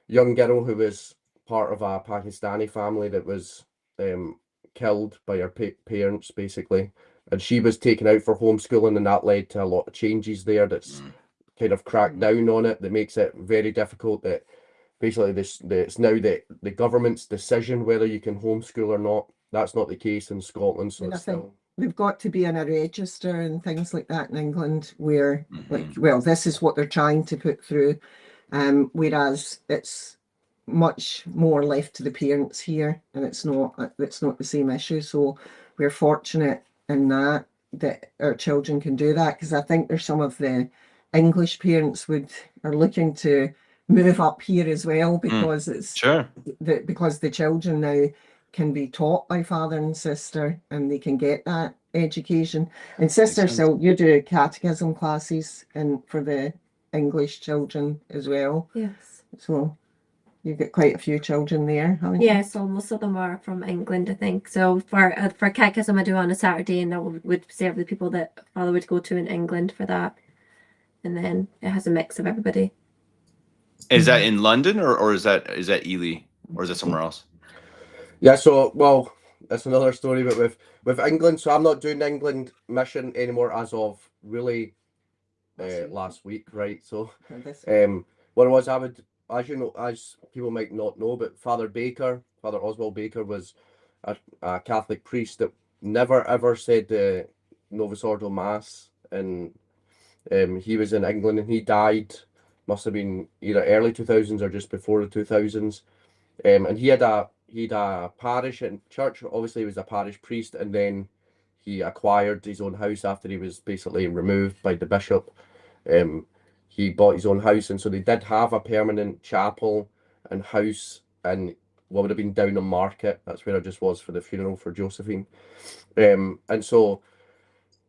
young girl who was part of a Pakistani family that was killed by her parents, basically. And she was taken out for homeschooling, and that led to a lot of changes there that's kind of cracked down on it, that makes it very difficult. That basically it's now the government's decision whether you can homeschool or not. That's not the case in Scotland, so And I it's think still... they've got to be in a register and things like that in England where, like, Mm-hmm. well, this is what they're trying to put through. Whereas it's much more left to the parents here, and it's not the same issue. So we're fortunate in that our children can do that, because I think there's some of the English parents are looking to move up here as well, because it's Sure. because the children now can be taught by father and sister, and they can get that education. And sister, sense. so you do catechism classes and for the English children as well. Yes. So you've got quite a few children there, haven't you? Yeah, so most of them are from England, I think. So for catechism, I do on a Saturday, and that would serve the people that Father would go to in England for that. And then it has a mix of everybody. Is that in London or is that Ely or is it somewhere else? Yeah, so, well, that's another story, but with England, so I'm not doing the England mission anymore as of really last week, right? So what it was, I would, as you know, as people might not know, but Father Oswald Baker was a Catholic priest that never ever said the Novus Ordo Mass, and he was in England, and he died, must have been either early 2000s or just before the 2000s. And he had a parish and church. Obviously, he was a parish priest, and then he acquired his own house after he was basically removed by the bishop. He bought his own house, and so they did have a permanent chapel and house in what would have been Downham Market. That's where I just was for the funeral for Josephine. And so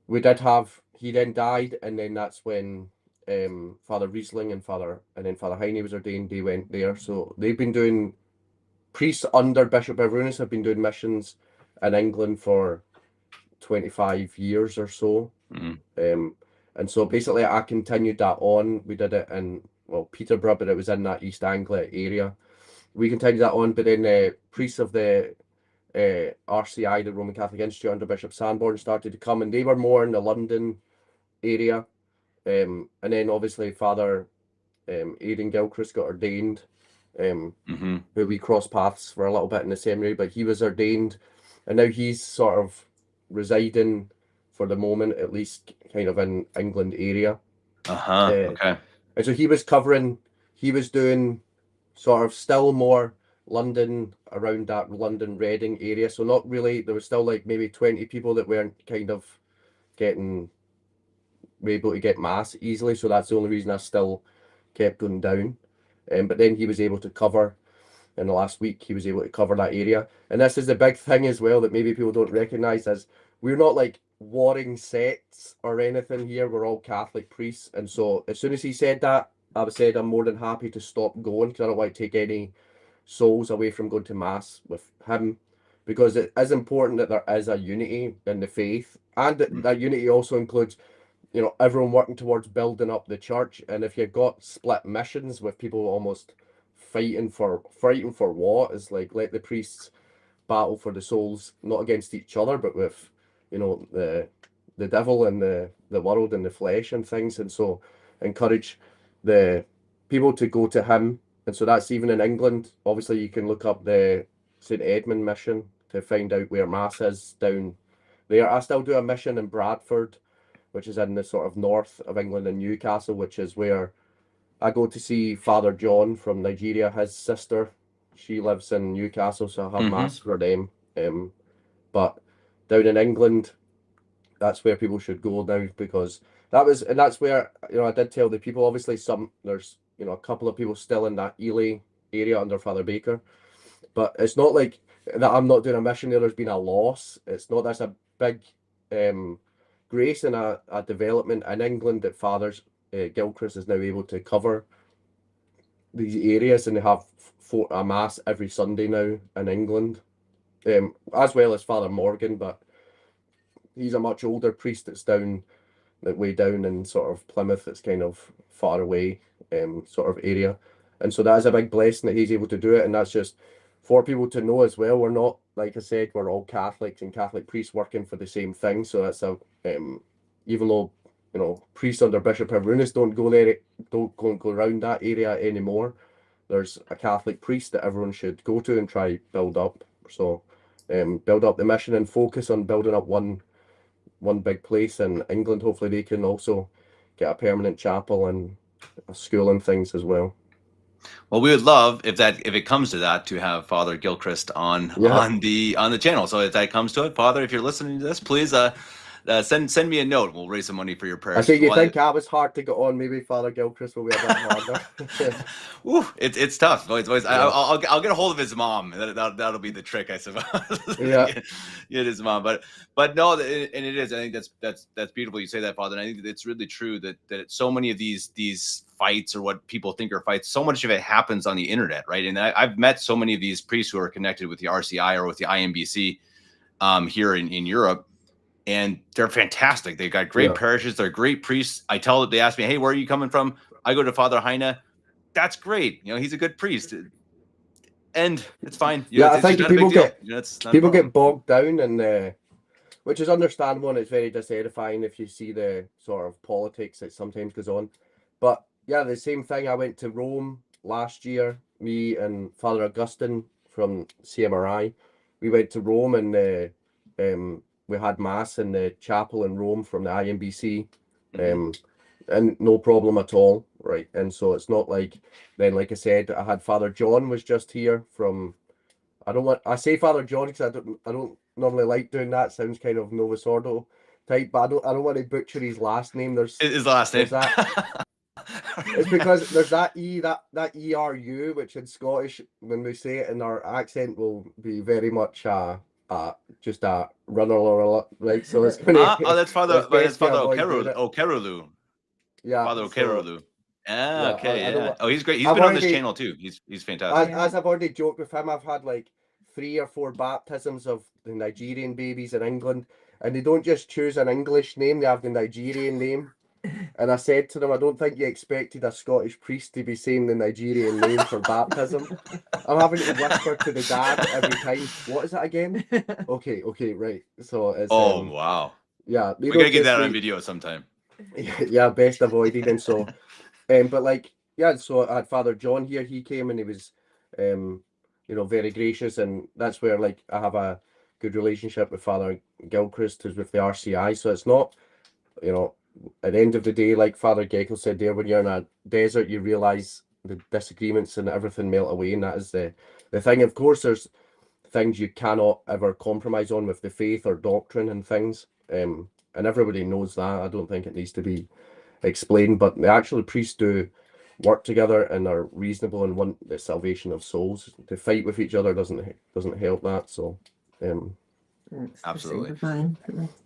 we did have. He then died, and then that's when Father Riesling and Father Heine was ordained. They went there, so they've been doing. Priests under Bishop Everinus have been doing missions in England for 25 years or so. And so basically I continued that on. We did it in, well, Peterborough, but it was in that East Anglia area. We continued that on, but then priests of the RCI, the Roman Catholic Institute under Bishop Sanborn, started to come, and they were more in the London area. And then obviously Father Aidan Gilchrist got ordained, who we crossed paths for a little bit in the seminary, but he was ordained, and now he's sort of residing for the moment, at least kind of in England area. Okay. And so he was doing sort of still more London, around that London Reading area. So not really, there was still like maybe 20 people that weren't kind of were able to get mass easily. So that's the only reason I still kept going down. But then he was able to cover, in the last week, he was able to cover that area. And this is the big thing as well that maybe people don't recognize, is we're not like warring sects or anything here. We're all Catholic priests. And so as soon as he said that, I said I'm more than happy to stop going, because I don't want to take any souls away from going to mass with him, because it is important that there is a unity in the faith, and that unity also includes, you know, everyone working towards building up the church. And if you've got split missions with people almost fighting for what, is like, let the priests battle for the souls, not against each other, but with, you know, the devil and the world and the flesh and things. And so encourage the people to go to him. And so that's even in England. Obviously you can look up the St. Edmund mission to find out where mass is down there. I still do a mission in Bradford, which is in the sort of north of England, in Newcastle, which is where I go to see Father John from Nigeria. His sister, she lives in Newcastle, so I have mass for them. But down in England, that's where people should go now, because that's where, you know, I did tell the people, obviously there's, you know, a couple of people still in that Ely area under Father Baker, but it's not like that I'm not doing a mission there. There's been a loss. It's not, that's a big grace and a development in England that Father Gilchrist is now able to cover these areas, and they have a mass every Sunday now in England, as well as Father Morgan, but he's a much older priest that's down that way down in sort of Plymouth. It's kind of far away, sort of area, and so that is a big blessing that he's able to do it. And that's just for people to know as well. We're not, like I said, we're all Catholics and Catholic priests working for the same thing. So that's a even though priests under Bishop Avrunas don't go there, don't go around that area anymore. There's a Catholic priest that everyone should go to and try build up. So build up the mission and focus on building up one big place in England. Hopefully they can also get a permanent chapel and a school and things as well. Well, we would love if it comes to that to have Father Gilchrist on the channel. So if that comes to it, Father, if you're listening to this, please send me a note. We'll raise some money for your prayers. I think you think I was hard to get on. Maybe Father Gilchrist will be a bit harder. Ooh, it's tough. I'll get a hold of his mom. That'll be the trick, I suppose. Yeah, get his mom. But no, and it is. I think that's beautiful. You say that, Father. And I think it's really true that so many of these fights, or what people think are fights, so much of it happens on the internet, right? And I've met so many of these priests who are connected with the RCI or with the IMBC here in Europe. And they're fantastic. They've got great parishes. They're great priests. They ask me, hey, where are you coming from? I go to Father Heine. That's great. He's a good priest. And it's fine. I think people get bogged down, and which is understandable, and it's very disedifying if you see the sort of politics that sometimes goes on. But yeah, the same thing. I went to Rome last year. Me and Father Augustine from CMRI, we went to Rome, and we had mass in the chapel in Rome from the IMBC, and no problem at all, right? And so it's not like then, like I said, I had Father John was just here from. I say Father John because I don't normally like doing that. Sounds kind of Novus Ordo type, but I don't want to butcher his last name. There's his last name. It's because there's that ERU, which in Scottish, when we say it in our accent, will be very much just a runner, right? So it's going to. That's Father Okerulu. Yeah, Father Okerulu. Okay. He's great. He's been on this channel too. He's fantastic. As I've already joked with him, I've had like 3 or 4 baptisms of the Nigerian babies in England, and they don't just choose an English name; they have the Nigerian name. And I said to them, I don't think you expected a Scottish priest to be saying the Nigerian name for baptism. I'm having to whisper to the dad every time, what is it again? Okay, right. So it's wow. Yeah. We gotta get that on video sometime. Yeah, best avoided. And so but so I had Father John here. He came and he was very gracious, and that's where I have a good relationship with Father Gilchrist, who's with the RCI. So it's not, at the end of the day, like Father Geckel said there, when you're in a desert, you realize the disagreements and everything melt away, and that is the thing. Of course, there's things you cannot ever compromise on with the faith or doctrine and things, and everybody knows that. I don't think it needs to be explained, but the actual priests do work together and are reasonable and want the salvation of souls. To fight with each other doesn't help that. So absolutely.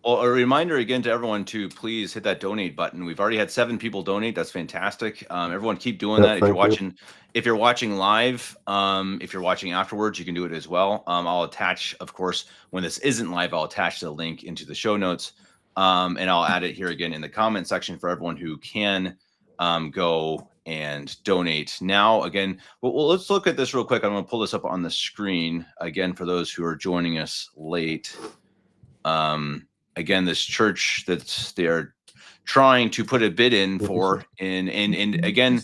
Well, a reminder again to everyone to please hit that donate button. We've already had 7 people donate. That's fantastic. Everyone keep doing that. If you're watching live, if you're watching afterwards, you can do it as well. I'll attach, of course, when this isn't live, I'll attach the link into the show notes, and I'll add it here again in the comment section for everyone who can go and donate. Now, again, well, let's look at this real quick. I'm going to pull this up on the screen again for those who are joining us late. Again, this church that they're trying to put a bid in for, and again,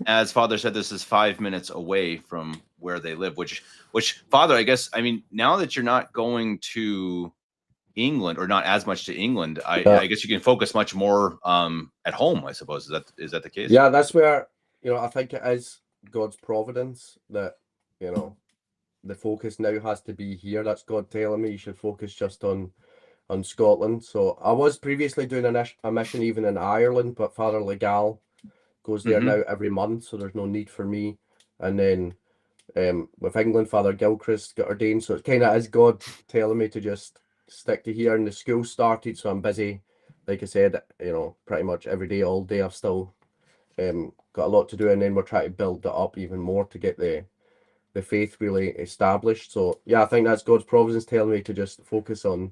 as Father said, this is 5 minutes away from where they live. Which Father, I guess, I mean, now that you're not going to England, or not as much to England, I guess you can focus much more at home, I suppose. Is that the case? Yeah, that's where I think it is God's providence that the focus now has to be here. That's God telling me you should focus just on Scotland. So I was previously doing a mission even in Ireland, but Father Legal goes there now every month, so there's no need for me. And then with England, Father Gilchrist got ordained, so it kind of is God telling me to just stick to here. And the school started, so I'm busy, like I said, pretty much every day, all day. I've still got a lot to do, and then we're trying to build that up even more to get the faith really established. So yeah, I think that's God's providence telling me to just focus on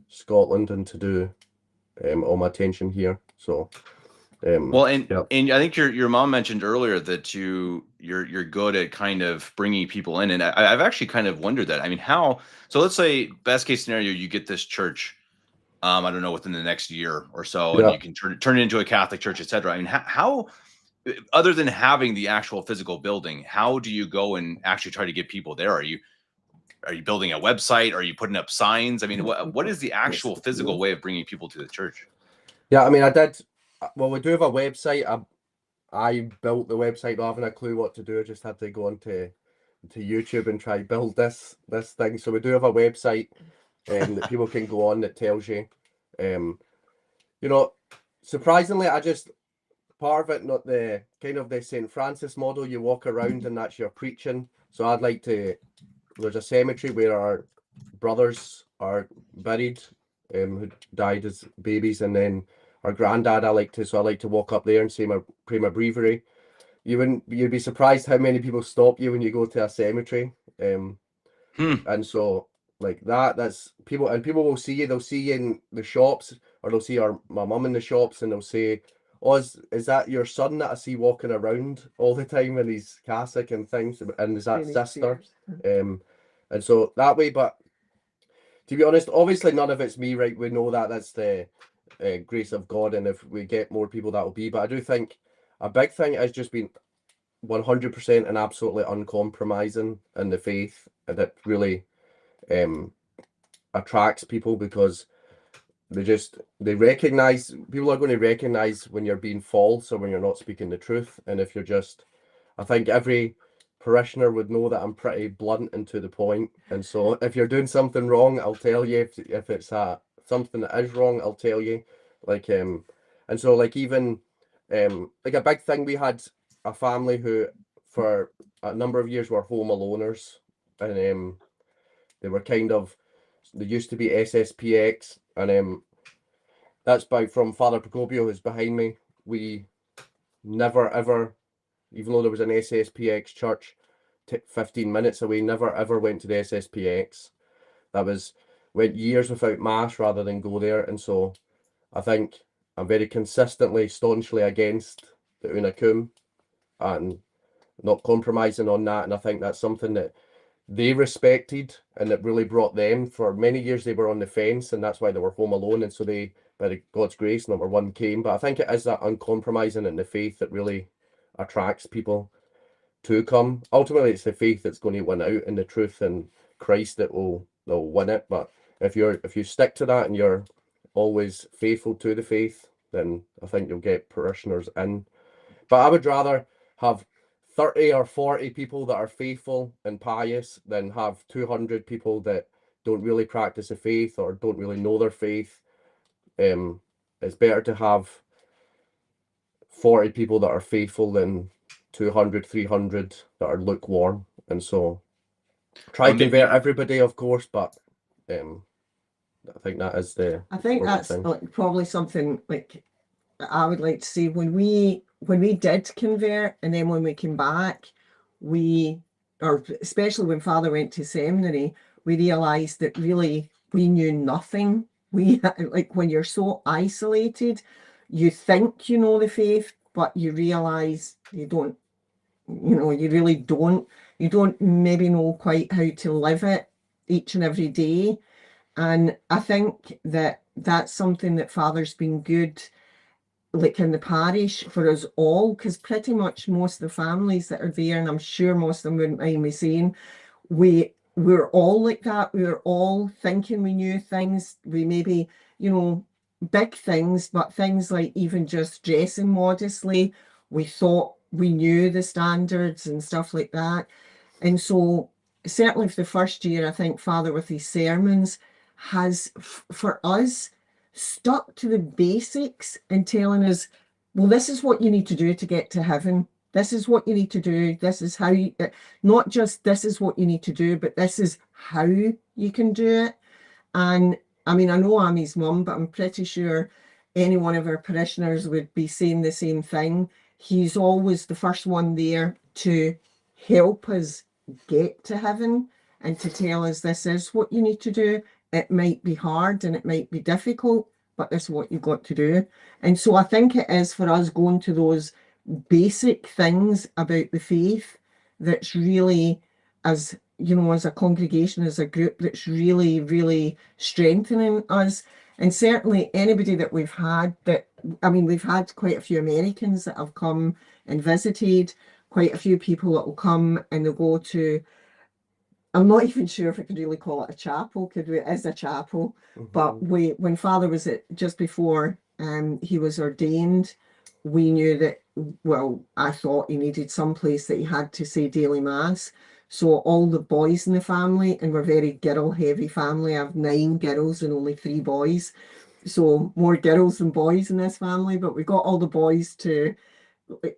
Scotland and to do all my attention here. So Well, and yeah. and I think your mom mentioned earlier that you're good at kind of bringing people in, and I've actually kind of wondered that. I mean, how? So let's say best case scenario, you get this church, I don't know, within the next year or so, and Yeah. you can turn it into a Catholic church, etc. I mean, how other than having the actual physical building, how do you go and actually try to get people there? Are you building a website? Are you putting up signs? I mean, what is the actual physical way of bringing people to the church? Yeah, I mean, well, we do have a website. I built the website, not having a clue what to do. I just had to go onto YouTube and try build this thing. So we do have a website that people can go on that tells you, you know, surprisingly, part of it, not the kind of the St. Francis model, you walk around and that's your preaching. So there's a cemetery where our brothers are buried, who died as babies, and then our granddad, I like to walk up there and pray my breviary. You'd be surprised how many people stop you when you go to a cemetery. And so like that's people, and people will see you, they'll see you in the shops, or they'll see my mum in the shops, and they'll say, "Oh, is that your son that I see walking around all the time in his cassock and things? And is that sister?" And so that way, but to be honest, obviously none of it's me, right? We know that that's the grace of God, and if we get more people, that will be. But I do think a big thing has just been 100% and absolutely uncompromising in the faith, and it really attracts people, because they recognize, people are going to recognize when you're being false or when you're not speaking the truth. And if you're just, I think every parishioner would know that I'm pretty blunt and to the point. And so if you're doing something wrong, I'll tell you. If it's something that is wrong, I'll tell you. Like and so like even like a big thing, we had a family who for a number of years were home aloners, and they were they used to be SSPX, and that's from Father Procopio, who's behind me. We never ever, even though there was an SSPX church 15 minutes away, never ever went to the SSPX. Went years without mass rather than go there. And so I think I'm very consistently, staunchly against the Una Cum and not compromising on that. And I think that's something that they respected, and it really brought them. For many years they were on the fence, and that's why they were home alone. And so they, by God's grace, number one, came. But I think it is that uncompromising in the faith that really attracts people to come. Ultimately, it's the faith that's going to win out, and the truth and Christ that will win it. But if you stick to that and you're always faithful to the faith, then I think you'll get parishioners in. But I would rather have 30 or 40 people that are faithful and pious than have 200 people that don't really practice the faith or don't really know their faith. It's better to have 40 people that are faithful than 200, 300 that are lukewarm. And so try to convert everybody, of course, but I think that is I think that's like probably something like I would like to see when we did convert, and then when we came back, or especially when Father went to seminary, we realized that really we knew nothing. We like when you're so isolated, you think you know the faith, but you realize you don't. You really don't. You don't maybe know quite how to live it each and every day. And I think that that's something that Father's been good, like in the parish, for us all, because pretty much most of the families that are there, and I'm sure most of them wouldn't mind me saying, we're all like that. We were all thinking we knew things. We maybe, big things, but things like even just dressing modestly, we thought we knew the standards and stuff like that. And so certainly for the first year, I think Father with his sermons has, for us, stuck to the basics and telling us, well, this is what you need to do to get to heaven. This is what you need to do. This is how you, not just this is what you need to do, but this is how you can do it. And I mean, I know I'm his mum, but I'm pretty sure any one of our parishioners would be saying the same thing. he's always the first one there to help us get to heaven and to tell us this is what you need to do. It might be hard and it might be difficult, but this is what you've got to do. And so I think it is for us going to those basic things about the faith that's really, as you know, as a congregation, as a group, that's really, really strengthening us. And certainly anybody that we've had that, I mean, we've had quite a few Americans that have come and visited, quite a few people that will come and they'll go to, I'm not even sure if I could really call it a chapel. Could we? It is a chapel. But when Father was just before he was ordained, we knew that, well, I thought he needed some place that he had to say daily mass. So all the boys in the family, and we're a very girl heavy family. I have 9 girls and only 3 boys. So more girls than boys in this family, but we got all the boys to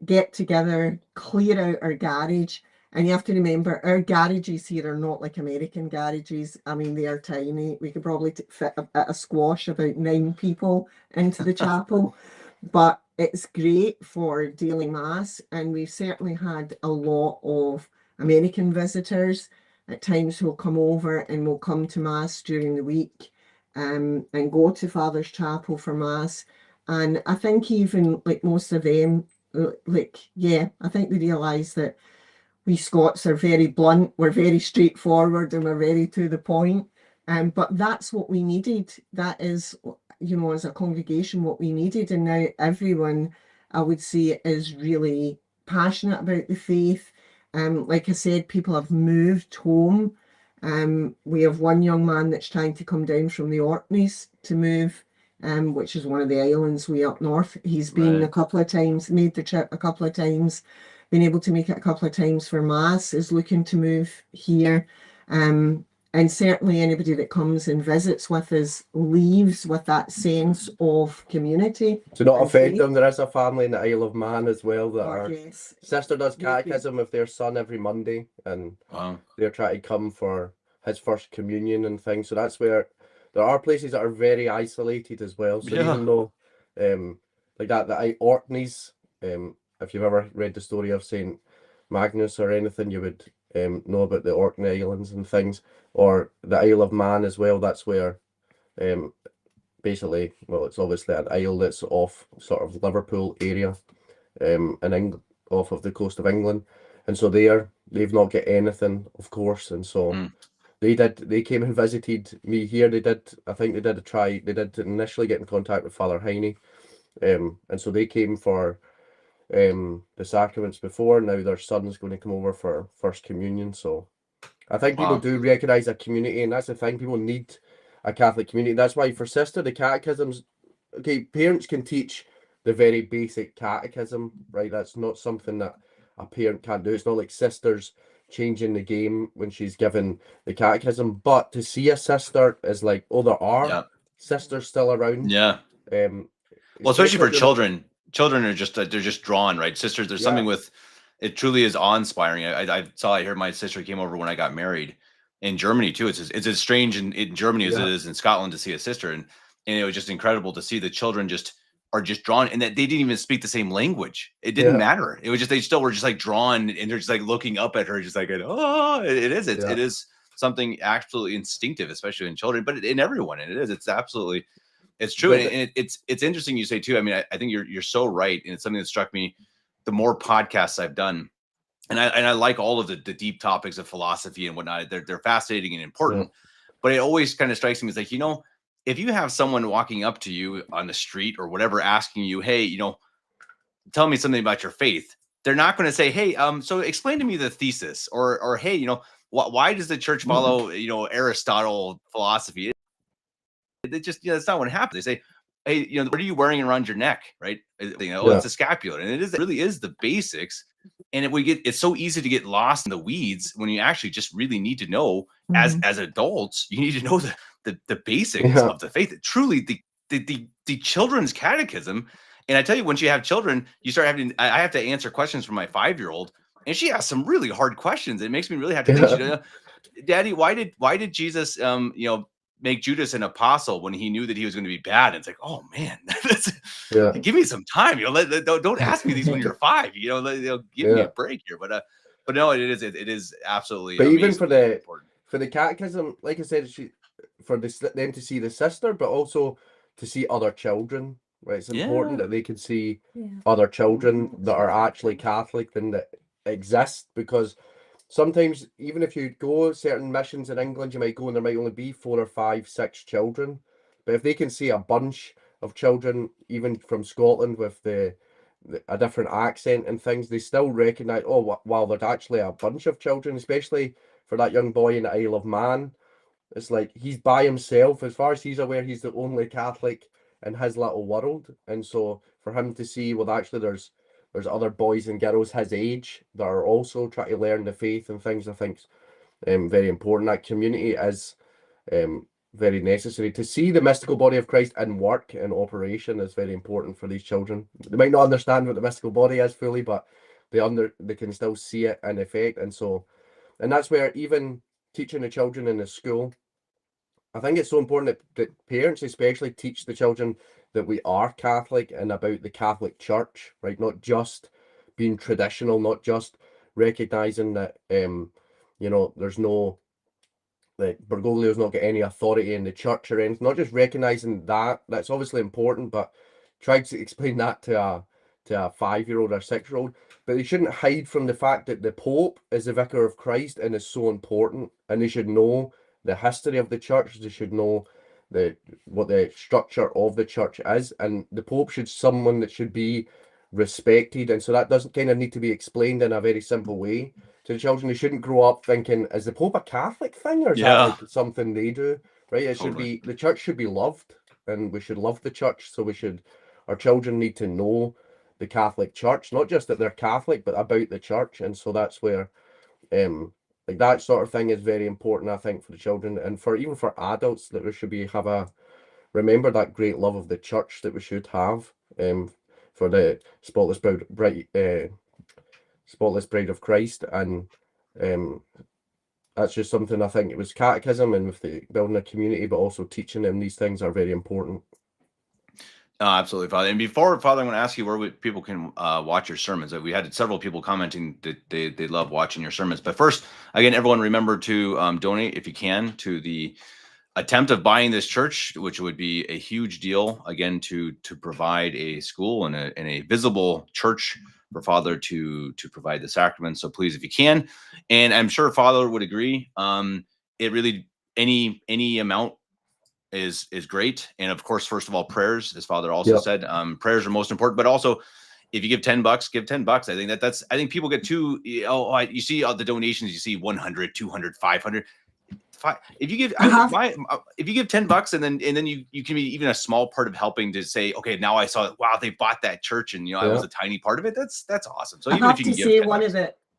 get together, clear out our garage. And you have to remember, our garages here are not like American garages. I mean, they are tiny. We could probably fit a squash about 9 people into the chapel. But it's great for daily mass. And we've certainly had a lot of American visitors at times who'll come over and will come to mass during the week and go to Father's chapel for mass. And I think even like most of them, I think they realise that we Scots are very blunt, we're very straightforward, and we're very to the point. But that's what we needed. That is, you know, as a congregation, what we needed. And now everyone, I would say, is really passionate about the faith. Like I said, people have moved home. We have one young man that's trying to come down from the Orkneys to move, which is one of the islands way up north. He's been a couple of times, made the trip a couple of times, been able to make it a couple of times for mass, is looking to move here. And certainly anybody that comes and visits with us leaves with that sense of community. To not offend them, there is a family in the Isle of Man as well that Yes. sister does catechism with their son every Monday, and they're trying to come for his first communion and things. So that's where there are places that are very isolated as well. So even though like that, the Orkneys, if you've ever read the story of Saint Magnus or anything, you would know about the Orkney Islands and things, or the Isle of Man as well. That's where basically, well, it's obviously an isle that's off sort of Liverpool area, in off of the coast of England, and so they've not got anything, of course, and so they came and visited me here. They did initially get in contact with Father Heine, and so they came for the sacraments before. Now their son's going to come over for first communion. So I think people do recognize a community, and that's the thing, people need a Catholic community. That's why for sister, the catechisms, okay, parents can teach the very basic catechism, right? That's not something that a parent can't do. It's not like sister's changing the game when she's given the catechism, but to see a sister is like, oh, there are sisters still around. Well, especially for children are just they're just drawn, right? Sisters, there's something with it. Truly is awe-inspiring. I heard my sister came over when I got married in Germany too. It's as strange in Germany as it is in Scotland to see a sister, and it was just incredible to see the children are just drawn, and that they didn't even speak the same language. It didn't matter. It was just they still were just like drawn, and they're just like looking up at her, just like, oh, it is something absolutely instinctive, especially in children, but in everyone. And it's absolutely. It's true, and it's interesting you say too. I mean, I think you're so right, and it's something that struck me. The more podcasts I've done, and I like all of the deep topics of philosophy and whatnot. They're fascinating and important, but it always kind of strikes me as like, if you have someone walking up to you on the street or whatever, asking you, hey, tell me something about your faith, they're not going to say, hey, so explain to me the thesis, or hey, why does the church follow Aristotle philosophy? They just, that's not what happens. They say, hey, what are you wearing around your neck? Right. It's a scapular. And it really is the basics. And it's so easy to get lost in the weeds when you actually just really need to know as adults, you need to know the basics of the faith. Truly the children's catechism. And I tell you, once you have children, you start having, I have to answer questions from my 5-year-old, and she asks some really hard questions. It makes me really have to think, Daddy, why did Jesus, make Judas an apostle when he knew that he was going to be bad. And it's like, oh man, Yeah. give me some time. Don't ask me these when you're 5. Give me a break here. But no, it is absolutely. But even for important. the catechism, like I said, for them to see the sister, but also to see other children. Right, it's important that they can see other children that are actually Catholic and that exist, because sometimes even if you go certain missions in England, you might go and there might only be 4 or 5, 6 children. But if they can see a bunch of children, even from Scotland, with a different accent and things, they still recognise, oh, wow, there's actually a bunch of children, especially for that young boy in the Isle of Man. It's like he's by himself. As far as he's aware, he's the only Catholic in his little world. And so for him to see, well, actually there's other boys and girls his age that are also trying to learn the faith and things, I think very important. That community is very necessary. To see the mystical body of Christ in work and operation is very important for these children. They might not understand what the mystical body is fully, but they can still see it in effect. And that's where even teaching the children in the school, I think it's so important that parents especially teach the children that we are Catholic and about the Catholic Church, right? Not just being traditional, not just recognizing that, there's no, that Bergoglio's not got any authority in the church or anything, not just recognizing that's obviously important, but try to explain that to a 5-year-old or 6-year-old. But they shouldn't hide from the fact that the Pope is the Vicar of Christ and is so important, and they should know the history of the church. They should know what the structure of the church is, and the Pope someone that should be respected, and so that doesn't kind of need to be explained in a very simple way to the children. They shouldn't grow up thinking, is the Pope a Catholic thing, or is that like something they do? Right? It should be, the church should be loved, and we should love the church. So our children need to know the Catholic Church, not just that they're Catholic, but about the church. And so that's where like that sort of thing is very important, I think, for the children, and even for adults, that we should remember that great love of the church that we should have for the spotless bride of Christ. And that's just something, I think it was catechism and with the building a community, but also teaching them these things are very important. Absolutely, Father. And before, Father, I'm going to ask you where people can watch your sermons. We had several people commenting that they love watching your sermons. But first, again, everyone remember to donate if you can to the attempt of buying this church, which would be a huge deal, again, to provide a school and a visible church for Father to provide the sacraments. So please, if you can, and I'm sure Father would agree, it really, any amount is great. And of course, first of all, prayers, as Father also said, prayers are most important, but also if you give $10, give $10. I think people get too, you see all the donations, you see 100, 200, 500. If you give $10 and then you can be even a small part of helping to say, okay, now I saw, wow, they bought that church and I was a tiny part of it. That's awesome. So I even have if you to can say, give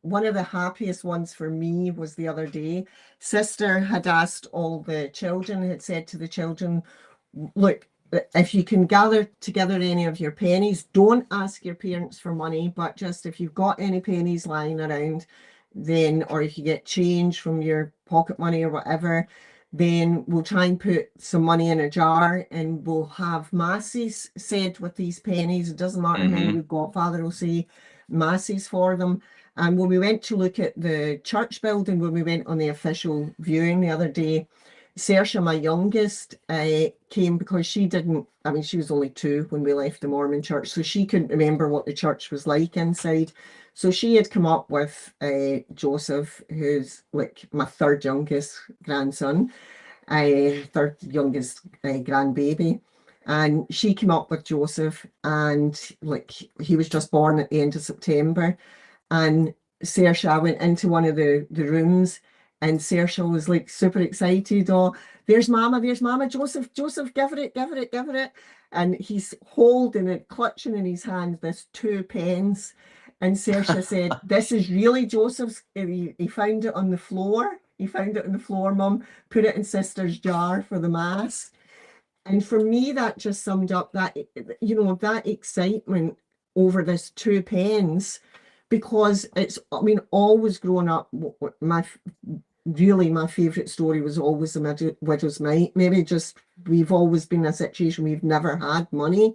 one of the happiest ones for me was the other day. Sister had asked all the children, had said to the children, look, if you can gather together any of your pennies, don't ask your parents for money, but just if you've got any pennies lying around, then, or if you get change from your pocket money or whatever, then we'll try and put some money in a jar and we'll have masses said with these pennies. It doesn't matter how many we've got, Father will say masses for them. And when we went to look at the church building, when we went on the official viewing the other day, Saoirse, my youngest, came because she was only 2 when we left the Mormon church, so she couldn't remember what the church was like inside. So she had come up with Joseph, who's like my 3rd youngest grandson, 3rd youngest grandbaby. And she came up with Joseph, and like he was just born at the end of September. And Saoirse went into one of the rooms, and Saoirse was like super excited. Oh, there's Mama, Joseph, give it. And he's holding it, clutching in his hand this 2 pence. And Saoirse said, this is really Joseph's. He found it on the floor. Mum. Put it in Sister's jar for the Mass. And for me, that just summed up that, that excitement over this 2 pence, because it's, always growing up, really my favourite story was always the widow's mite. Maybe just we've always been in a situation we've never had money,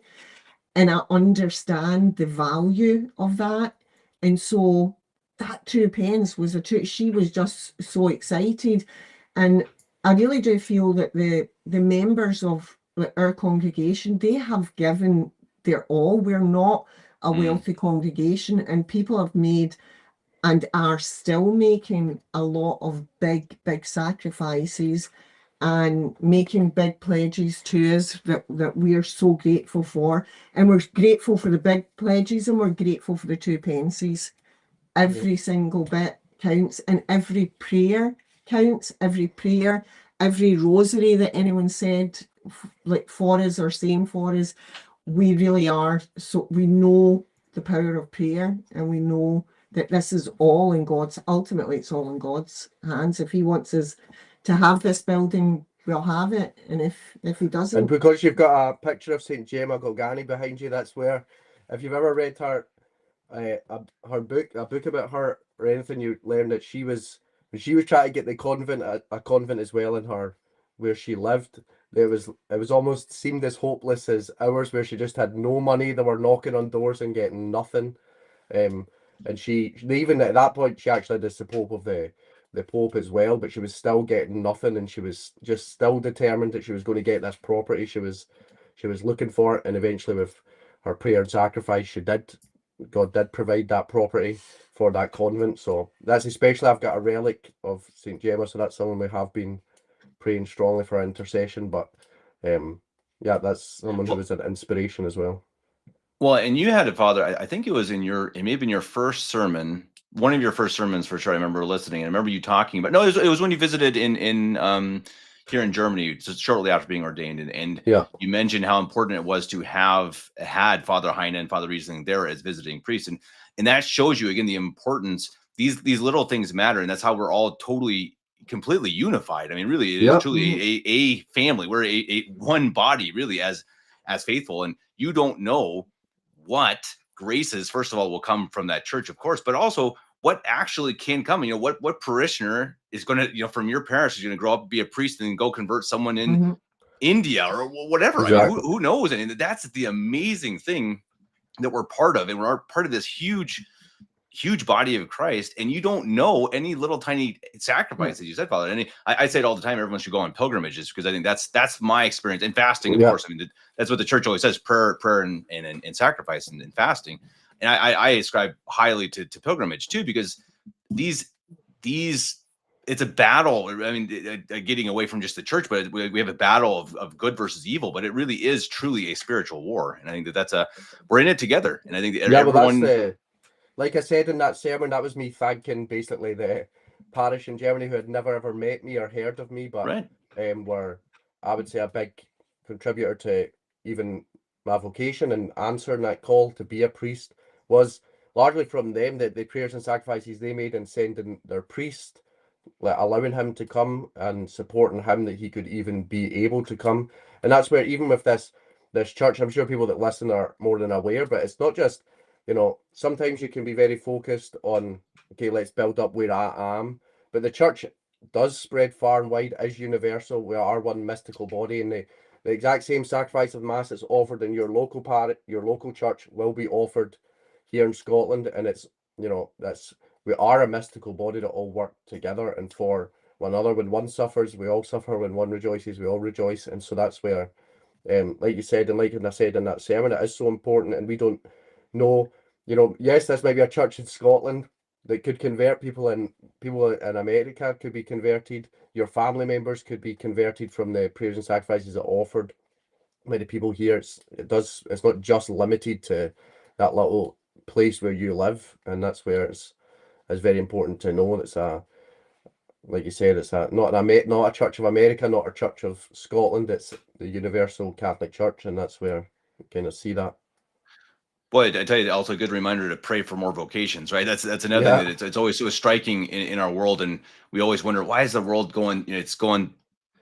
and I understand the value of that. And so that 2 pence was she was just so excited. And I really do feel that the members of our congregation, they have given their all. We're not a wealthy congregation, and people have made and are still making a lot of big sacrifices and making big pledges to us that we're so grateful for. And we're grateful for the big pledges, and we're grateful for the 2 pences. Every single bit counts, and every prayer counts. Every prayer, every rosary that anyone said like for us or saying for us, we really are. So we know the power of prayer, and we know that this is all in God's, ultimately it's all in God's hands. If he wants us to have this building, we'll have it. And if he doesn't. And because you've got a picture of St. Gemma Galgani behind you, that's where, if you've ever read her book, a book about her or anything, you learn that when she was trying to get the convent, a convent as well in her, where she lived, it was almost seemed as hopeless as ours, where she just had no money. They were knocking on doors and getting nothing. And she even at that point, she actually had the support of the Pope as well, but she was still getting nothing, and she was just still determined that she was going to get this property. She was looking for it, and eventually with her prayer and sacrifice, God did provide that property for that convent. So that's especially, I've got a relic of St. Gemma, so that's someone we have been praying strongly for intercession. But yeah, that's someone who was an inspiration as well. Well, and you had a father, I think it may have been your first sermon, one of your first sermons for sure. I remember listening, and I remember you talking about, no, it was when you visited in here in Germany, just shortly after being ordained. And Yeah, you mentioned how important it was to have had Father Heine and Father Riesling there as visiting priests. And that shows you again the importance, these little things matter. And that's how we're all completely unified. I mean, really, it is truly a family. We're a one body, really, as faithful. And you don't know what graces, first of all, will come from that church, of course, but also what actually can come. You know, what parishioner is going to, from your parish is going to grow up, be a priest, and then go convert someone in India or whatever. Exactly. I mean, who knows? And that's the amazing thing that we're part of, and we're part of this huge body of Christ, and you don't know any little tiny sacrifices. You said, Father, and I say it all the time. Everyone should go on pilgrimages, because I think that's my experience. And fasting, of course. I mean, that's what the church always says: prayer, and sacrifice, and fasting. And I ascribe highly to pilgrimage too, because these it's a battle. I mean, getting away from just the church, but we have a battle of good versus evil. But it really is truly a spiritual war, and I think that's we're in it together. And I think that everyone. Like I said in that sermon, that was me thanking basically the parish in Germany who had never ever met me or heard of me, but were, I would say, a big contributor to even my vocation and answering that call to be a priest, was largely from them, that the prayers and sacrifices they made in sending their priest, allowing him to come and supporting him that he could even be able to come. And that's where, even with this church, I'm sure people that listen are more than aware, but it's not just, sometimes you can be very focused on, okay, let's build up where I am. But the church does spread far and wide, is universal. We are one mystical body, and the exact same sacrifice of Mass that's offered in your local your local church will be offered here in Scotland. And it's, we are a mystical body that all work together and for one another. When one suffers, we all suffer. When one rejoices, we all rejoice. And so that's where, like you said, and like I said in that sermon, it is so important. And we don't know, yes, this might be a church in Scotland that could convert people, and people in America could be converted. Your family members could be converted from the prayers and sacrifices that are offered by the people here. It's not just limited to that little place where you live, and that's where it's very important to know that it's like you said, it's not a Church of America, not a Church of Scotland. It's the Universal Catholic Church, and that's where you kind of see that. Boy, I tell you, also a good reminder to pray for more vocations, right? That's another thing that it's always so striking in our world, and we always wonder, why is the world going? It's going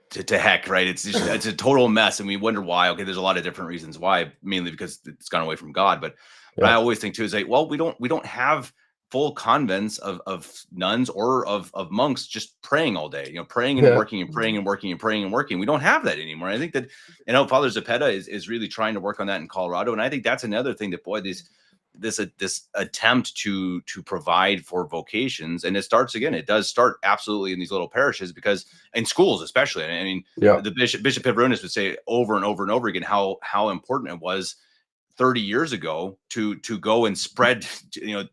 to heck, right? It's a total mess, and we wonder why. Okay, there's a lot of different reasons why, mainly because it's gone away from God. But I always think too is like, well, we don't have full convents of nuns or of monks just praying all day, praying and working and praying and working and praying and working. We don't have that anymore. I think that, Father Zepeda is really trying to work on that in Colorado. And I think that's another thing that, boy, this attempt to provide for vocations, and it does start absolutely in these little parishes, because in schools especially. I mean, the Bishop Pivrunas would say over and over and over again how important it was 30 years ago to go and spread,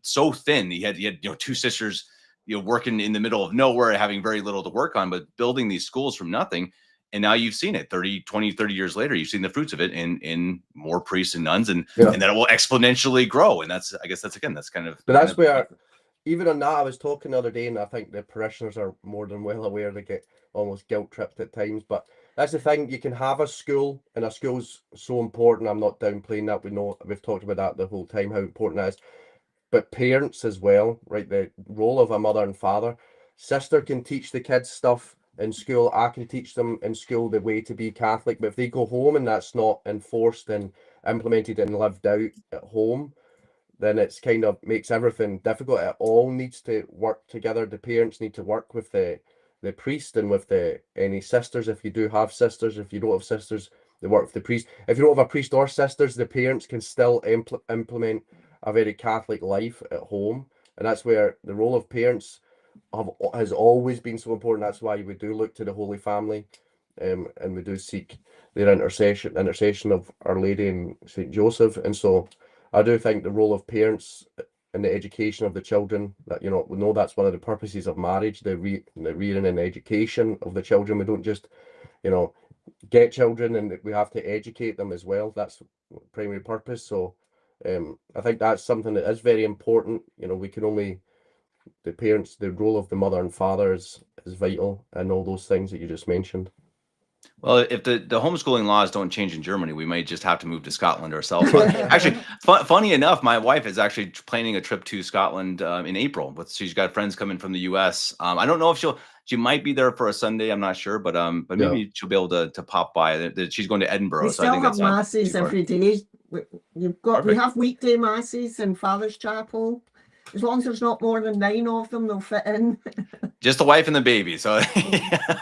so thin. He had two sisters, working in the middle of nowhere, having very little to work on, but building these schools from nothing. And now you've seen it 30 years later, you've seen the fruits of it in more priests and nuns, and that it will exponentially grow. And that's kind of, but that's where, even on that, I was talking the other day, and I think the parishioners are more than well aware they get almost guilt tripped at times. But that's the thing, you can have a school, and a school's so important. I'm not downplaying that. We've talked about that the whole time, how important that is. But parents as well, right? The role of a mother and father. Sister can teach the kids stuff in school. I can teach them in school the way to be Catholic. But if they go home and that's not enforced and implemented and lived out at home, then it's kind of makes everything difficult. It all needs to work together. The parents need to work with the priest and with any sisters. If you do have sisters, if you don't have sisters, they work with the priest. If you don't have a priest or sisters, the parents can still implement a very Catholic life at home. And that's where the role of parents has always been so important. That's why we do look to the Holy Family, and we do seek their intercession of Our Lady and Saint Joseph. And so I do think the role of parents in the education of the children, that we know that's one of the purposes of marriage, the rearing and education of the children. We don't just get children, and we have to educate them as well. That's the primary purpose. So I think that's something that is very important. We can only, the parents, the role of the mother and father is vital, and all those things that you just mentioned. Well, if the homeschooling laws don't change in Germany, we might just have to move to Scotland ourselves. Well, actually, funny enough, my wife is actually planning a trip to Scotland in April. She's got friends coming from the U.S. I don't know if she might be there for a Sunday. I'm not sure, but maybe she'll be able to pop by. She's going to Edinburgh, We so I think still that's have masses every day. We have weekday masses in Father's Chapel. As long as there's not more than 9 of them, they'll fit in. Just the wife and the baby. So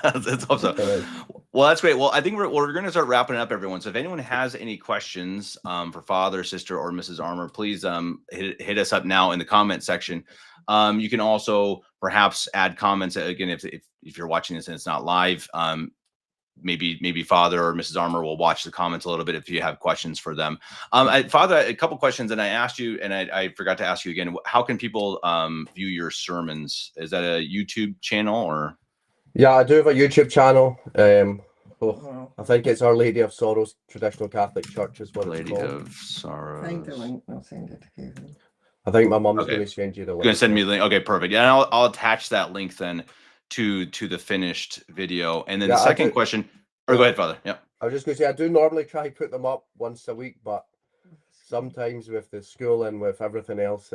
let's hope so. Well, that's great. Well, I think we're going to start wrapping it up, everyone. So if anyone has any questions for Father, Sister, or Mrs. Armour, please hit us up now in the comment section. You can also perhaps add comments. Again, if you're watching this and it's not live, maybe Father or Mrs. Armour will watch the comments a little bit if you have questions for them. Father, a couple questions, and I asked you, and I forgot to ask you again. How can people view your sermons? Is that a YouTube channel or? Yeah, I do have a YouTube channel. I think it's Our Lady of Sorrows Traditional Catholic Church is what it's called. Lady of Sorrows. Find the link. I'll send it to Kevin. I think my mom's going to send you the link. Going to send me the link. Okay, perfect. Yeah, and I'll attach that link then to the finished video. And then the second question, or go ahead, Father. Yeah. I was just going to say, I do normally try to put them up once a week, but sometimes with the school and with everything else,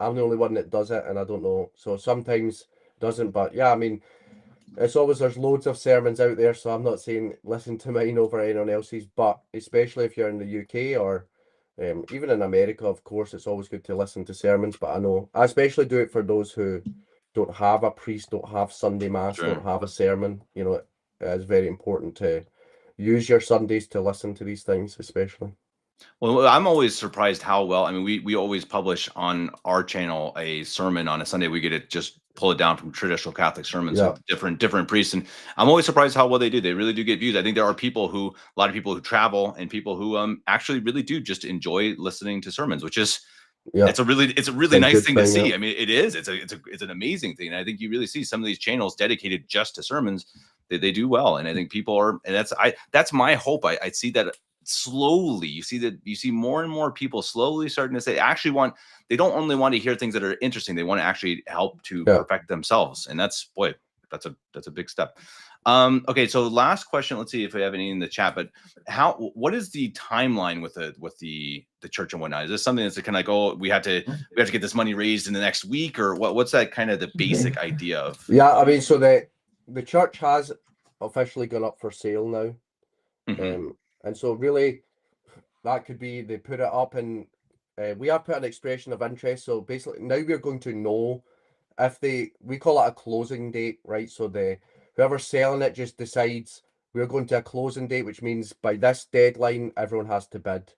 I'm the only one that does it, and I don't know. So sometimes it doesn't, but yeah, I mean, there's loads of sermons out there, so I'm not saying listen to mine over anyone else's, but especially if you're in the UK or even in America, of course, it's always good to listen to sermons. But I especially do it for those who don't have a priest, don't have Sunday Mass, don't have a sermon. It is very important to use your Sundays to listen to these things, especially. Well, I'm always surprised how well. I mean, we always publish on our channel a sermon on a Sunday. We get it, just pull it down from traditional Catholic sermons of different priests, and I'm always surprised how well they do. They really do get views. I think there are a lot of people who travel, and people who actually really do just enjoy listening to sermons, which is it's a really nice thing to see. I mean, it is. It's an amazing thing, and I think you really see some of these channels dedicated just to sermons. They do well, and I think people are, and that's my hope. I see that. Slowly you see more and more people slowly starting to say they don't only want to hear things that are interesting, they want to actually help to perfect themselves, and that's a big step. Okay, so last question, let's see if we have any in the chat, but what is the timeline with the church and whatnot? Is this something that's kind of like, we have to get this money raised in the next week, or what's that kind of the basic idea of? Yeah, I mean, so the church has officially gone up for sale now. And so really that could be, they put it up in we have put an expression of interest. So basically now we're going to know if we call it a closing date, right? So whoever's selling it just decides we're going to a closing date, which means by this deadline, everyone has to bid.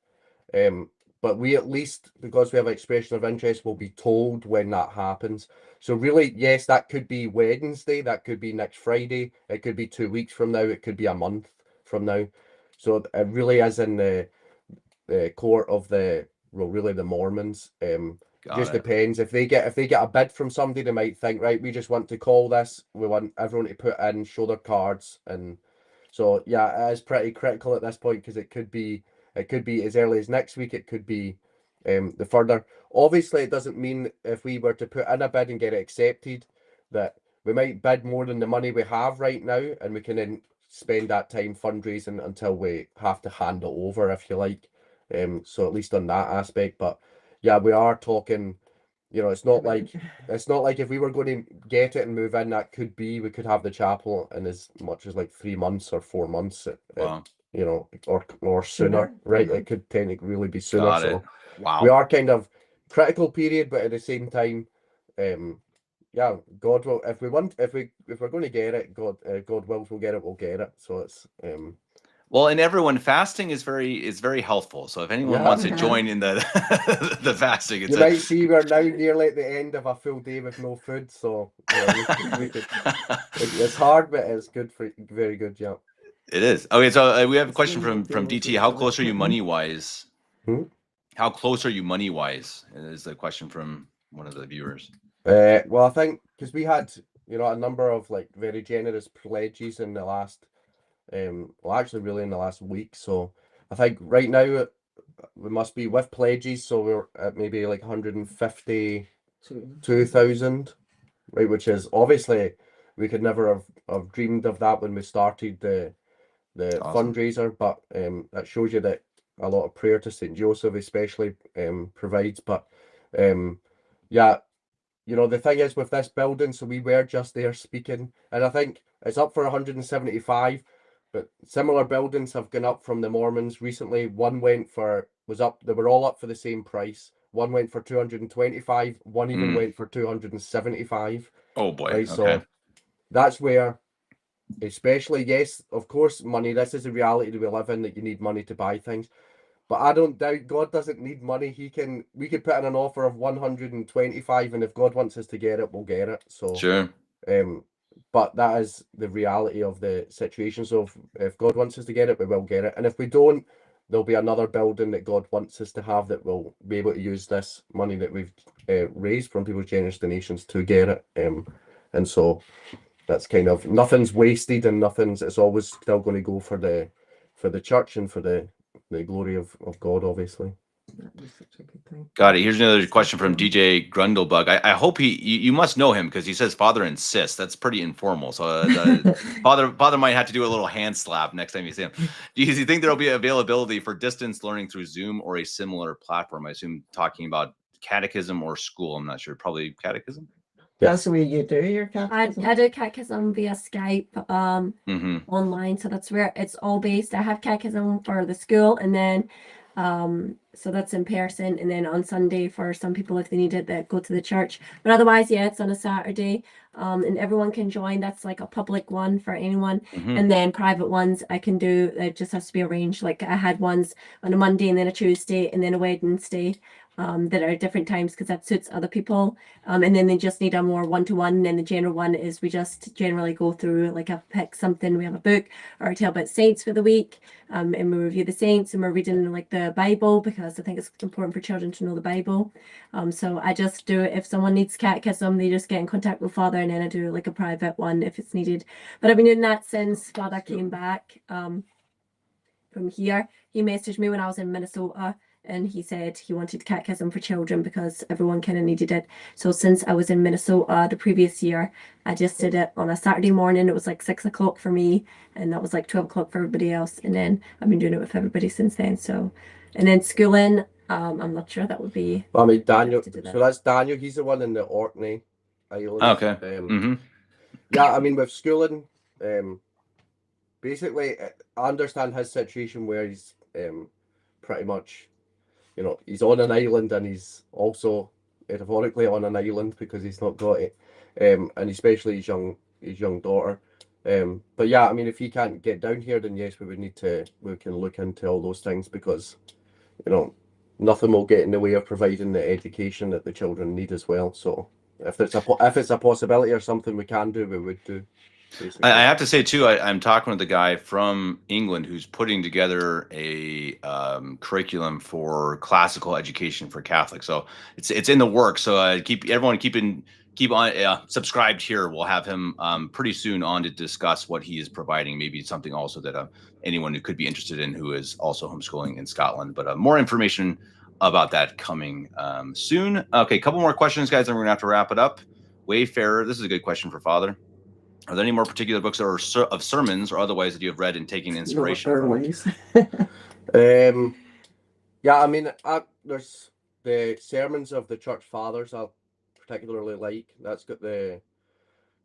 But we, at least because we have expression of interest, will be told when that happens. So really, yes, that could be Wednesday, that could be next Friday, it could be 2 weeks from now, it could be a month from now. So it really is in the court of the Mormons. Just depends. If they get a bid from somebody, they might think, right, we just want to call this, we want everyone to put in, show their cards, and so yeah, it is pretty critical at this point, because it could be as early as next week, it could be the further. Obviously, it doesn't mean if we were to put in a bid and get it accepted that we might bid more than the money we have right now, and we can then spend that time fundraising until we have to hand it over, if you like. So at least on that aspect, but yeah, we are talking, it's not like if we were going to get it and move in, we could have the chapel in as much as like 3 months or 4 months, Wow. or sooner, right? It could technically really be sooner. Got it. So Wow. we are kind of critical period, but at the same time, yeah, God will, if we're going to get it, God wills we'll get it, we'll get it. So it's Well, and everyone, fasting is very helpful. So if anyone Yeah. wants to join in the the fasting, you might see we're now nearly at the end of a full day with no food. So we could, it's hard, but it's good very good. Yeah. It is. Okay, so we have a It's question really from good DT. How to close are you live. money wise? Hmm? How close are you money wise? Is the question from one of the viewers. Well, I think because we had a number of like very generous pledges in the last actually really in the last week. So I think right now we must be with pledges, so we're at maybe like 152,000, right? Which is obviously we could never have dreamed of that when we started the Awesome. fundraiser, but that shows you that a lot of prayer to St. Joseph especially provides. But yeah, the thing is with this building, so we were just there speaking, and I think it's up for 175, but similar buildings have gone up from the Mormons recently. One they were all up for the same price. One went for 225, one even went for 275. Oh boy. Right, Okay. so that's where, especially, yes, of course, money, this is the reality that we live in, that you need money to buy things. But I don't doubt God doesn't need money. We could put in an offer of 125, and if God wants us to get it, we'll get it. So Sure. but that is the reality of the situation. So if God wants us to get it, we will get it. And if we don't, there'll be another building that God wants us to have that will be able to use this money that we've raised from people's generous donations to get it. And so that's kind of, nothing's wasted, and it's always still going to go for the church and for the glory of God, obviously. That was such a good thing. Got it. Here's another question from DJ Grundlebug. I hope you must know him, because he says Father insists. That's pretty informal. So Father might have to do a little hand slap next time you see him. Do you think there will be availability for distance learning through Zoom or a similar platform? I assume talking about Catechism or school. I'm not sure. Probably Catechism. That's the way you do your catechism. I do Catechism via Skype Mm-hmm. online, so that's where it's all based. I have Catechism for the school, and then so that's in person, and then on Sunday for some people if they need it that go to the church. But otherwise, yeah, it's on a Saturday, and everyone can join. That's like a public one for anyone. Mm-hmm. And then private ones I can do, it just has to be arranged. Like I had ones on a Monday, and then a Tuesday, and then a Wednesday, that are different times because that suits other people. And then they just need a more one-to-one. And the general one is we just generally go through, like I pick something, we have a book or a tale about saints for the week, and we review the saints, and we're reading like the Bible, because I think it's important for children to know the Bible. So I just do it. If someone needs catechism, they just get in contact with Father, and then I do like a private one if it's needed. But I've been doing that since Father came back from here. He messaged me when I was in Minnesota, and he said he wanted catechism for children because everyone kind of needed it. So since I was in Minnesota the previous year, I just did it on a Saturday morning. It was like 6 o'clock for me, and that was like 12 o'clock for everybody else. And then I've been doing it with everybody since then. So, and then schooling, I'm not sure that would be. Well, I mean, Daniel, to do that. so that's Daniel. He's the one in the Orkney Islands. Okay. Mm-hmm. Yeah, I mean, with schooling, basically, I understand his situation where he's pretty much you know, he's on an island and he's also metaphorically on an island because he's not got it, and especially his young daughter. But yeah, I mean, if he can't get down here, then yes, we can look into all those things, because, you know, nothing will get in the way of providing the education that the children need as well. So if it's a possibility or something we can do, we would do. Basically. I have to say too, I'm talking with a guy from England who's putting together a curriculum for classical education for Catholics. So it's in the works. So keep on subscribed here. We'll have him pretty soon on to discuss what he is providing. Maybe something also that anyone who could be interested in who is also homeschooling in Scotland. But more information about that coming soon. Okay, a couple more questions, guys, and we're gonna have to wrap it up. Wayfarer, this is a good question for Father. Are there any more particular books or of sermons or otherwise that you have read and taken inspiration from? Yeah, I mean, there's the sermons of the Church Fathers I particularly like. That's got the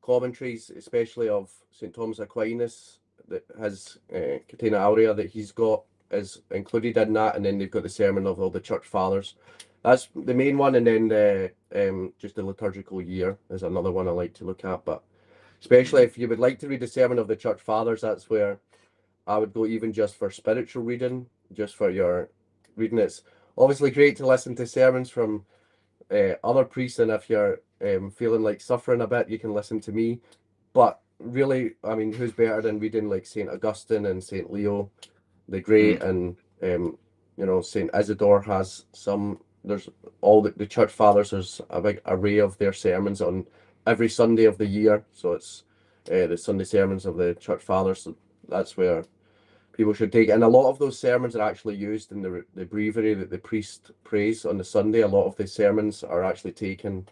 commentaries, especially of St. Thomas Aquinas, that has Catena Aurea that he's got is included in that, and then they've got the sermon of all the Church Fathers. That's the main one, and then the just the liturgical year is another one I like to look at. But especially if you would like to read the sermon of the Church Fathers, that's where I would go, even just for spiritual reading, just for your reading. It's obviously great to listen to sermons from other priests, and if you're feeling like suffering a bit, you can listen to me. But really, I mean, who's better than reading like St. Augustine and St. Leo the Great, and you know, St. Isidore has some. There's all the Church Fathers. There's a big array of their sermons on every Sunday of the year. So it's the Sunday sermons of the Church Fathers. So that's where people should take. And a lot of those sermons are actually used in the breviary that the priest prays on the Sunday. A lot of the sermons are actually taken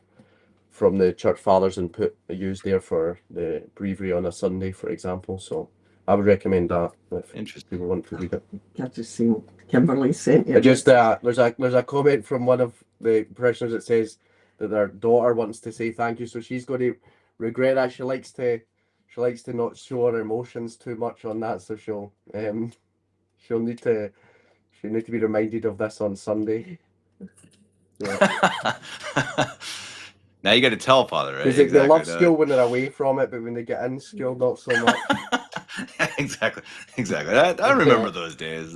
from the Church Fathers and used there for the breviary on a Sunday, for example. So I would recommend that if people want to read it. I've just seen Kimberly sent you. Just there's a comment from one of the parishioners that says that their daughter wants to say thank you, so she's going to regret that. She likes to not show her emotions too much on that, so she'll need to be reminded of this on Sunday. Yeah. Now you got to tell Father, right? Because they love school when they're away from it, but when they get in school, not so much. Exactly. I remember those days.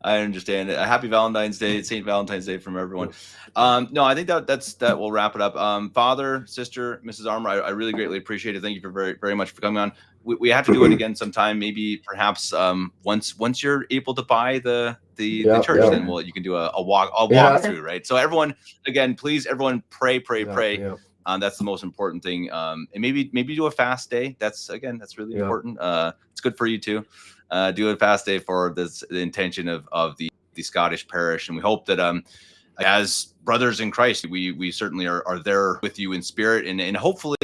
I understand it. A happy Valentine's Day, St. Valentine's Day from everyone. No, I think that will wrap it up. Father, Sister, Mrs. Armour, I really greatly appreciate it. Thank you for very much for coming on. We have to do it again sometime. Maybe perhaps once you're able to buy the church, then you can do a walk through, right? So everyone, again, please, everyone pray. Yeah. That's the most important thing. And maybe do a fast day. That's really important. It's good for you too. Do a fast day for the intention of the Scottish parish, and we hope that as brothers in Christ, we certainly are there with you in spirit, and hopefully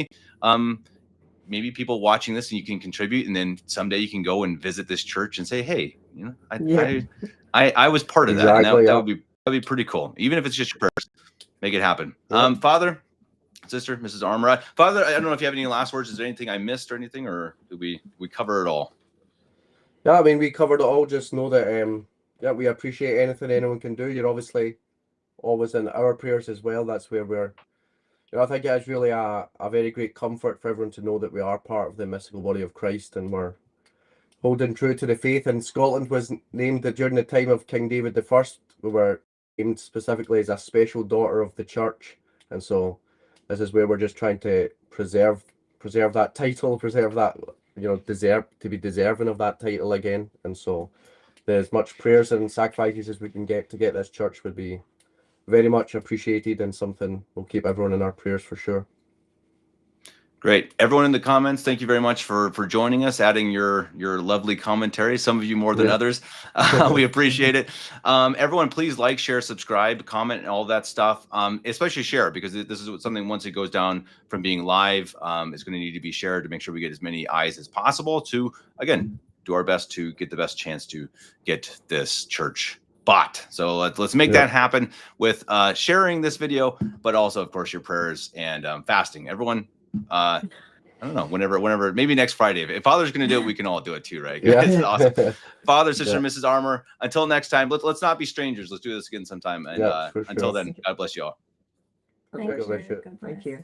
maybe people watching this and you can contribute, and then someday you can go and visit this church and say, hey, you know, I was part of that. Exactly, And that'd be pretty cool, even if it's just your prayers. Make it happen. Father, Sister, Mrs. Armour, Father, I don't know if you have any last words. Is there anything I missed or anything, or did we cover it all? Yeah, I mean, we covered it all. Just know that we appreciate anything anyone can do. You're obviously always in our prayers as well. That's where we're, you know, I think it is really a very great comfort for everyone to know that we are part of the mystical body of Christ, and we're holding true to the faith. And Scotland was named during the time of King David I. We were named specifically as a special daughter of the church, and so this is where we're just trying to preserve that title, preserve that, you know, to be deserving of that title again. And so as much prayers and sacrifices as we can get to get this church would be very much appreciated, and something we'll keep everyone in our prayers for sure. Great. Everyone in the comments, thank you very much for joining us, adding your lovely commentary. Some of you more than others. We appreciate it. Everyone, please like, share, subscribe, comment, and all that stuff. Especially share, because this is something, once it goes down from being live, it's going to need to be shared to make sure we get as many eyes as possible to, again, do our best to get the best chance to get this church bought. So let's make that happen with sharing this video, but also, of course, your prayers and fasting. Everyone, I don't know, whenever, maybe next Friday. If Father's going to do it, we can all do it too, right? Yeah. It's awesome. Father, sister, Yeah. Mrs. Armour, until next time, let's not be strangers. Let's do this again sometime. And Yeah, for until sure. then, God bless you all. Thank God bless you. you. God Thank bless. you.